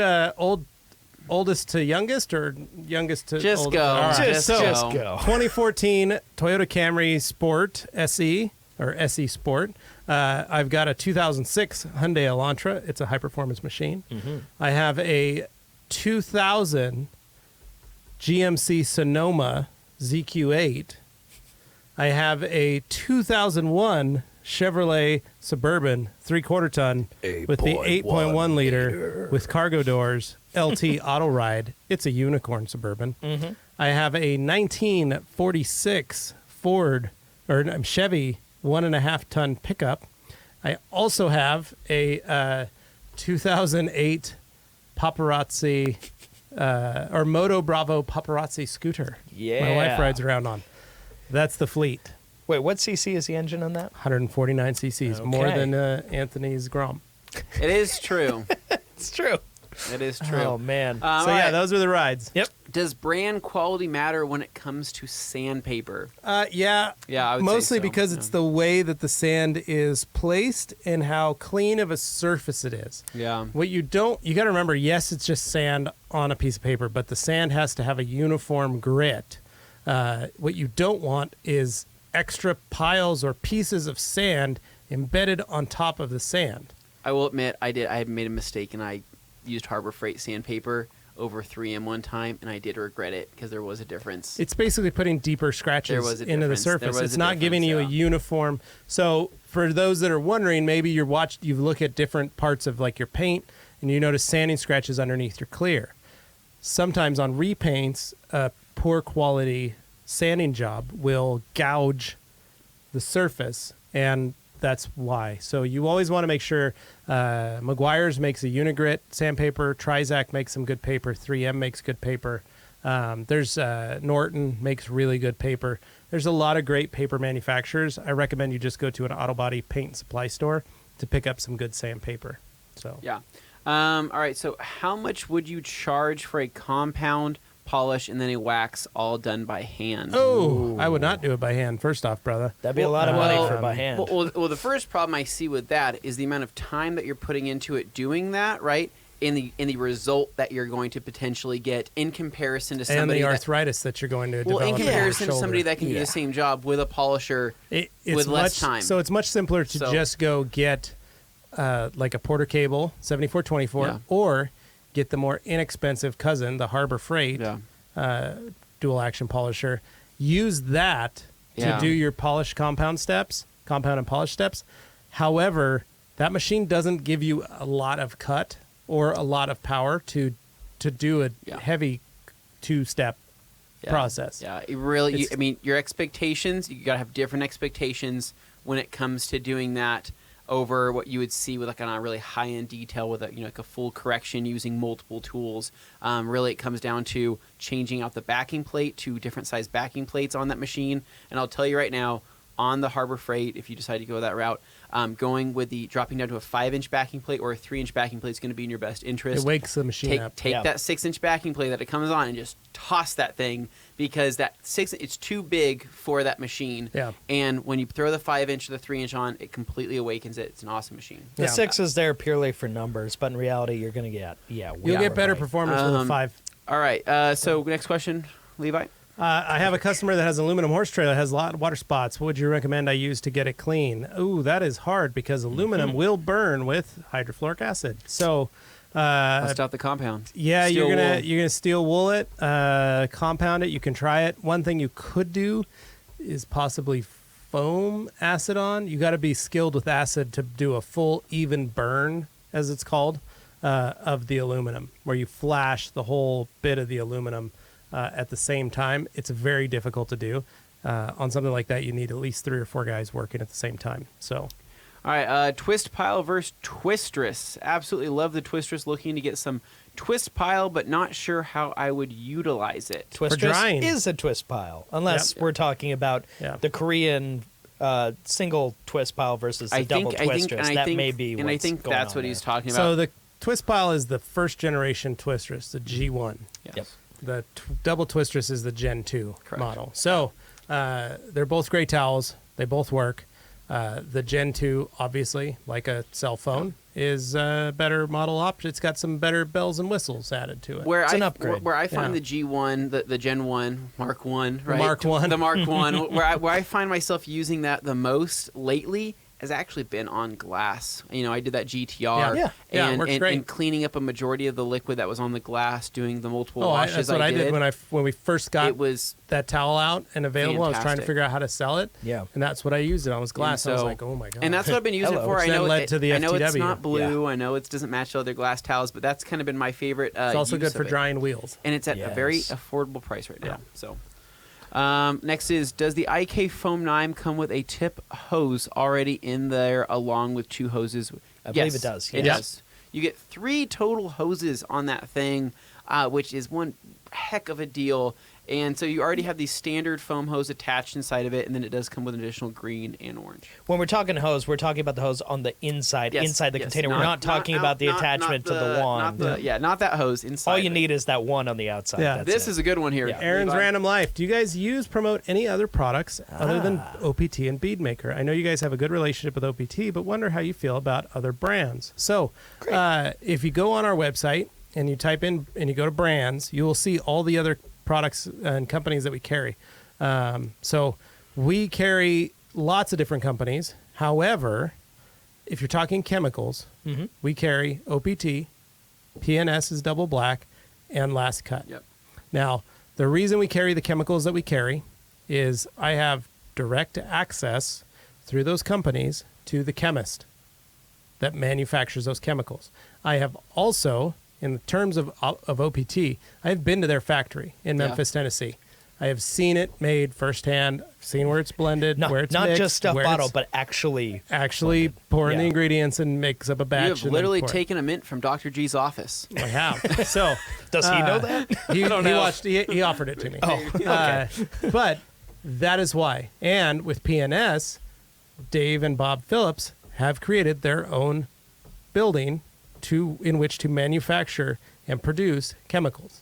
oldest to youngest or youngest to
Just
oldest?
go.
All right.
Just
so,
go.
go.
2014 Toyota Camry Sport SE or SE Sport. I've got a 2006 Hyundai Elantra. It's a high-performance machine. I have a 2000 GMC Sonoma ZQ8. I have a 2001 Chevrolet Suburban 3/4 ton with the 8.1 liter with cargo doors, LT auto ride. It's a unicorn Suburban.
Mm-hmm.
I have a 1946 Chevy 1.5 ton pickup. I also have a 2008 paparazzi or Moto Bravo paparazzi scooter.
Yeah.
My wife rides around on. That's the fleet.
Wait, what cc is the engine on that?
149 cc's, more than Anthony's Grom.
It is true.
It's true.
It is true.
Oh, man.
So yeah, those are the rides.
Yep.
Does brand quality matter when it comes to sandpaper?
Yeah.
Yeah, I would
mostly
say so.
because it's the way that the sand is placed and how clean of a surface it is.
Yeah.
What you got to remember, yes, it's just sand on a piece of paper, but the sand has to have a uniform grit. What you don't want is extra piles or pieces of sand embedded on top of the sand.
I will admit, I had made a mistake, and I used Harbor Freight sandpaper over 3M one time, and I did regret it because there was a difference.
It's basically putting deeper scratches into the surface. It's not giving you a uniform. So for those that are wondering, maybe you look at different parts of like your paint, and you notice sanding scratches underneath your clear. Sometimes on repaints, a poor quality sanding job will gouge the surface, and that's why. So you always want to make sure Meguiar's makes a Unigrit sandpaper, Trizac makes some good paper, 3M makes good paper. There's Norton makes really good paper. There's a lot of great paper manufacturers. I recommend you just go to an auto body paint and supply store to pick up some good sandpaper. So
yeah. All right. So how much would you charge for a compound, polish, and then a wax all done by hand?
Oh, I would not do it by hand. First off, brother.
That'd be a lot of money for by hand.
Well, the first problem I see with that is the amount of time that you're putting into it doing that, right? In the result that you're going to potentially get in comparison to somebody
and the arthritis that you're going to develop.
In comparison to
shoulder.
somebody that can do the same job with a polisher with less time.
So it's much simpler to just go get like a Porter Cable 7424 or get the more inexpensive cousin, the Harbor Freight dual action polisher. Use that to do your compound and polish steps. However, that machine doesn't give you a lot of cut or a lot of power to do a heavy two-step process.
Yeah, it really. I mean, your expectations. You got to have different expectations when it comes to doing that over what you would see with like on a really high-end detail with like a full correction using multiple tools. Really, it comes down to changing out the backing plate to different size backing plates on that machine. And I'll tell you right now, on the Harbor Freight, if you decide to go that route, going with the dropping down to a 5-inch backing plate or a 3-inch backing plate is going to be in your best interest.
It wakes the machine up.
Take that 6-inch backing plate that it comes on and just toss that thing, because that it's too big for that machine.
Yeah.
And when you throw the 5-inch or the 3-inch on, it completely awakens it. It's an awesome machine.
The 6 is there purely for numbers, but in reality, you're going to get
you'll get better performance with a 5.
All right. So next question, Levi.
I have a customer that has an aluminum horse trailer that has a lot of water spots. What would you recommend I use to get it clean? Ooh, that is hard because aluminum will burn with hydrofluoric acid. So
bust out the compound.
Yeah, you're gonna steel wool it, compound it. You can try it. One thing you could do is possibly foam acid on. You got to be skilled with acid to do a full even burn, as it's called, of the aluminum, where you flash the whole bit of the aluminum at the same time. It's very difficult to do. On something like that, you need at least 3 or 4 guys working at the same time. So,
all right, twist pile versus twistress. Absolutely love the twistress. Looking to get some twist pile, but not sure how I would utilize it.
Twistress is a twist pile, unless we're talking about the Korean single twist pile versus the double twistress. That may be what's
and I think
going
that's
on
what
there.
he's talking about.
So the twist pile is the first generation twistress, the G1.
Yes.
Yep.
The double twistress is the Gen 2 model. So they're both great towels. They both work. The Gen 2, obviously, like a cell phone, is a better model option. It's got some better bells and whistles added to it.
It's an upgrade.
Where I find the G1, the Gen 1, Mark 1, right?
Mark 1.
The Mark 1, where I find myself using that the most lately, has actually been on glass. You know, I did that GTR.
Yeah, it works great.
And cleaning up a majority of the liquid that was on the glass, doing the multiple washes.
That's what I did when we first got
it was
that towel out and available.
fantastic.
I was trying to figure out how to sell it.
Yeah.
And that's what I used it on, was glass.
And
I was
so-
like, oh my god.
And that's what I've been using it for.
Which
I know,
then led to the
I know it's
FTW.
not blue. I know it doesn't match the other glass towels, but that's kind of been my favorite.
It's also
use
good for
of it.
drying wheels.
And it's at a very
Yes.
affordable price right now. So, next is, does the IK foam 9 come with a tip hose already in there along with 2 hoses?
I believe it does,
It
yes.
does. You get 3 total hoses on that thing, which is one heck of a deal. And so you already have the standard foam hose attached inside of it, and then it does come with an additional green and orange.
When we're talking hose, we're talking about the hose on the inside,
Yes,
inside the
yes,
container. We're not talking about the attachment to the wand.
Not that hose inside.
All you
of it.
need is that one on the outside.
Yeah.
That's
This
it.
is a good one here.
Yeah.
Aaron's
Levi.
Random Life. Do you guys promote any other products other than OPT and Beadmaker? I know you guys have a good relationship with OPT, but wonder how you feel about other brands. So, if you go on our website and you type in and you go to brands, you will see all the other products and companies that we carry. So we carry lots of different companies. However, if you're talking chemicals, we carry OPT, PNS is Double Black, and Last Cut.
Yep.
Now, the reason we carry the chemicals that we carry is I have direct access through those companies to the chemist that manufactures those chemicals. I have also, in terms of OPT, I have been to their factory in Memphis, Tennessee. I have seen it made firsthand, seen where it's blended, where it's
not
mixed,
just stuff
where
bottle,
it's
but actually
pouring the
Yeah.
ingredients and makes up a batch.
You have
and then
literally
pour it.
taken a mint from Dr. G's office.
I have. So
Does he know that?
he watched. He offered it to me. Oh, okay. But that is why. And with PNS, Dave and Bob Phillips have created their own building in which to manufacture and produce chemicals.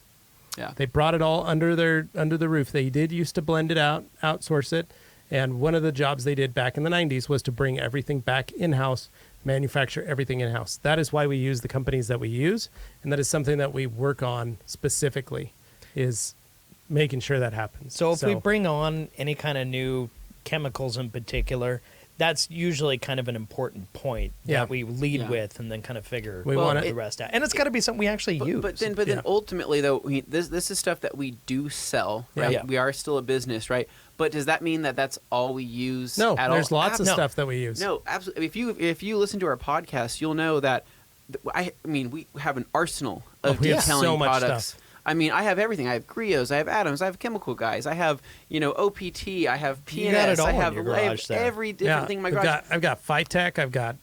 Yeah.
They brought it all under the roof. They did used to blend it out, outsource it, and one of the jobs they did back in the 90s was to bring everything back in-house, manufacture everything in-house. That is why we use the companies that we use, and that is something that we work on specifically, is making sure that happens.
So if we bring on any kind of new chemicals in particular, that's usually kind of an important point that we lead with, and then kind of figure the rest out. And it's got to be something we actually use.
But then ultimately, though, this is stuff that we do sell, right?
Yeah.
We are still a business, right? But does that mean that that's all we use?
No,
at
there's
all?
lots of stuff that we use.
No, absolutely. If you listen to our podcast, you'll know that. I mean, we have an arsenal of
we have
detailing
so much
products.
stuff.
I mean, I have everything. I have Grios, I have Atoms, I have Chemical Guys, I have OPT, I have PNS,
You got it all
I
in
have,
your
I have
garage there.
every different thing in my garage.
I've got Phytech. I've got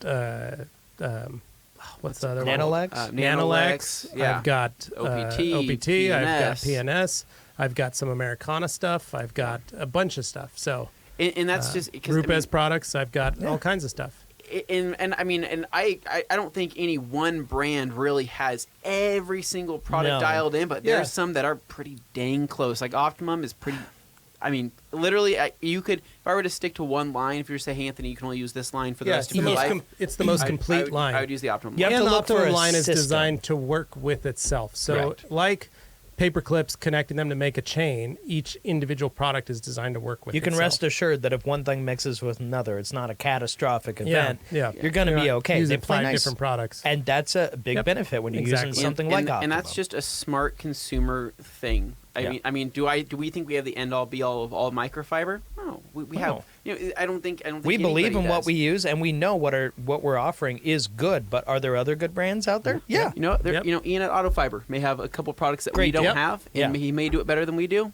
what's the other one?
Nanolex?
Nanolex, yeah.
I've got
OPT,
OPT. I've got
PNS.
PNS. I've got some Americana stuff. I've got a bunch of stuff. So
And that's just because
Rupes products. I've got all kinds of stuff.
I don't think any one brand really has every single product
No.
dialed in, but there's some that are pretty dang close. Like Optimum is pretty. I mean, literally, you could, if I were to stick to one line, if you were to say, hey, Anthony, you can only use this line for the rest of your life.
It's the most complete line.
I would use the Optimum
You
line.
have
And
to
the
look for
Optimum
a
line is
system.
designed to work with itself. So,
Correct.
like paper clips, connecting them to make a chain, each individual product is designed to work with
You can
itself.
rest assured that if one thing mixes with another, it's not a catastrophic event.
Yeah.
You're going to
You're
be
not
okay.
using
They play
5
nice.
different products.
And that's a big benefit when you're
Exactly.
using something like Optimum.
And that's just a smart consumer thing. I mean, do we think we have the end all be all of all microfiber? No, we have. I don't think.
We believe in
anybody
what
does.
we use, and we know what we're offering is good. But are there other good brands out there? Yeah.
You know, Ian at Autofiber may have a couple products that we
Great.
don't
Yep.
have, and
Yeah.
he may do it better than we do.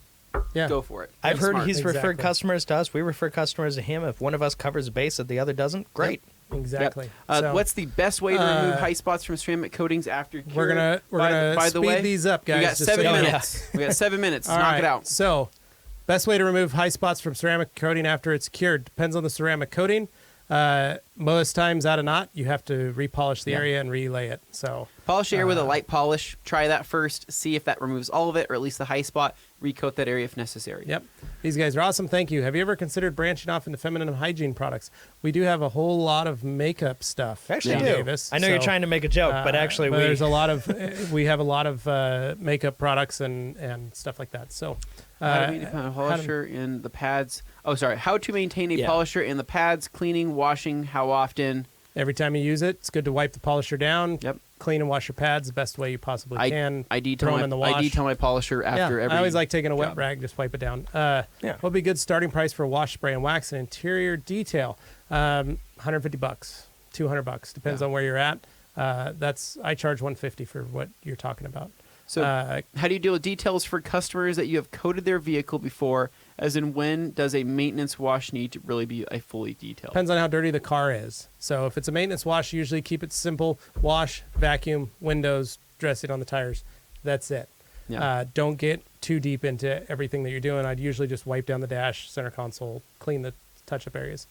Yeah.
Go for it.
I've heard
Smart.
he's referred
Exactly.
customers to us. We refer customers to him. If one of us covers a base that the other doesn't, great.
Exactly.
Yep.
So,
What's the best way to remove high spots from ceramic coatings after cure?
we're gonna
By the
speed
way,
these up, guys.
We got
just
7
so you know.
minutes. We got 7 minutes.
All
Knock
right.
it out.
So, best way to remove high spots from ceramic coating after it's cured depends on the ceramic coating. Most times out of knot, you have to repolish the area and relay it. So
Polish the air with a light polish. Try that first. See if that removes all of it, or at least the high spot. Recoat that area if necessary.
Yep. These guys are awesome. Thank you. Have you ever considered branching off into feminine hygiene products? We do have a whole lot of makeup stuff.
Actually,
in
do.
Davis,
I know you're trying to make a joke, but actually,
there's a lot of we have a lot of makeup products and stuff like that. So
How to maintain a polisher in the pads. Oh, sorry. How to maintain a polisher in the pads, cleaning, washing, how often.
Every time you use it, it's good to wipe the polisher down.
Yep.
Clean and wash your pads the best way you possibly can.
I detail my polisher after every.
I always like taking a wet
job.
rag, just wipe it down. What would be a good starting price for wash, spray, and wax and interior detail? $150, $200, depends on where you're at. I charge $150 for what you're talking about.
So, how do you deal with details for customers that you have coated their vehicle before? As in, when does a maintenance wash need to really be a fully detailed?
Depends on how dirty the car is. So if it's a maintenance wash, usually keep it simple. Wash, vacuum, windows, dress it on the tires. That's it.
Yeah.
Don't get too deep into everything that you're doing. I'd usually just wipe down the dash, center console, clean the touch-up areas.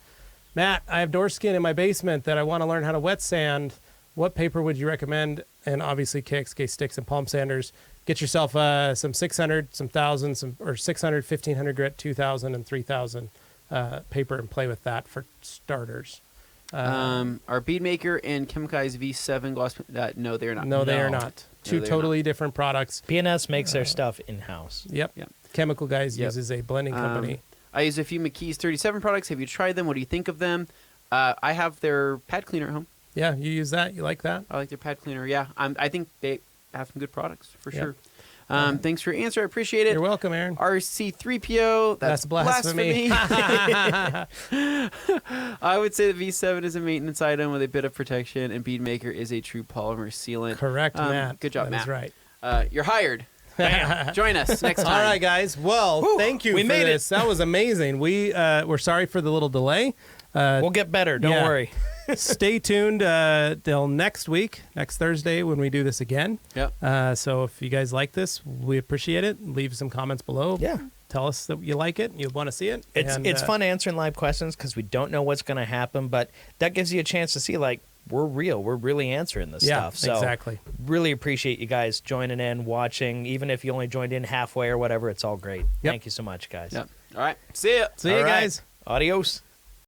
Matt, I have door skin in my basement that I want to learn how to wet sand. What paper would you recommend? And obviously kicks, case sticks, and palm sanders. Get yourself some 600, some 1,000, or 600, 1,500 grit, 2,000, and 3,000 paper, and play with that for starters.
Are Bead Maker and Chemicai's V7 gloss? No, they are not.
No, they are not. Two totally different products.
P&S makes their stuff in-house.
Yep. Chemical Guys uses a blending company.
I use a few McKee's 37 products. Have you tried them? What do you think of them? I have their pad cleaner at home.
Yeah, you use that? You like that?
I like their pad cleaner. Yeah, I think they have some good products for sure. Thanks for your answer. I appreciate it.
You're welcome, Aaron.
RC3PO. That's blasphemy. I would say the V7 is a maintenance item with a bit of protection, and Bead Maker is a true polymer sealant.
Correct, Matt.
Good job, Matt.
That's right.
You're hired. Bam. Join us next time.
All right, guys. Well, thank you.
We made
this. That was amazing. We're sorry for the little delay.
We'll get better. Don't worry.
Stay tuned till next week, next Thursday, when we do this again.
Yep.
So if you guys like this, we appreciate it. Leave some comments below.
Yeah.
Tell us that you like it and you want to see it.
It's fun answering live questions because we don't know what's going to happen, but that gives you a chance to see, like, we're real. We're really answering this stuff. So
exactly.
Really appreciate you guys joining in, watching. Even if you only joined in halfway or whatever, it's all great. Thank you so much, guys.
Yep. All right. See ya.
See you guys.
Adios.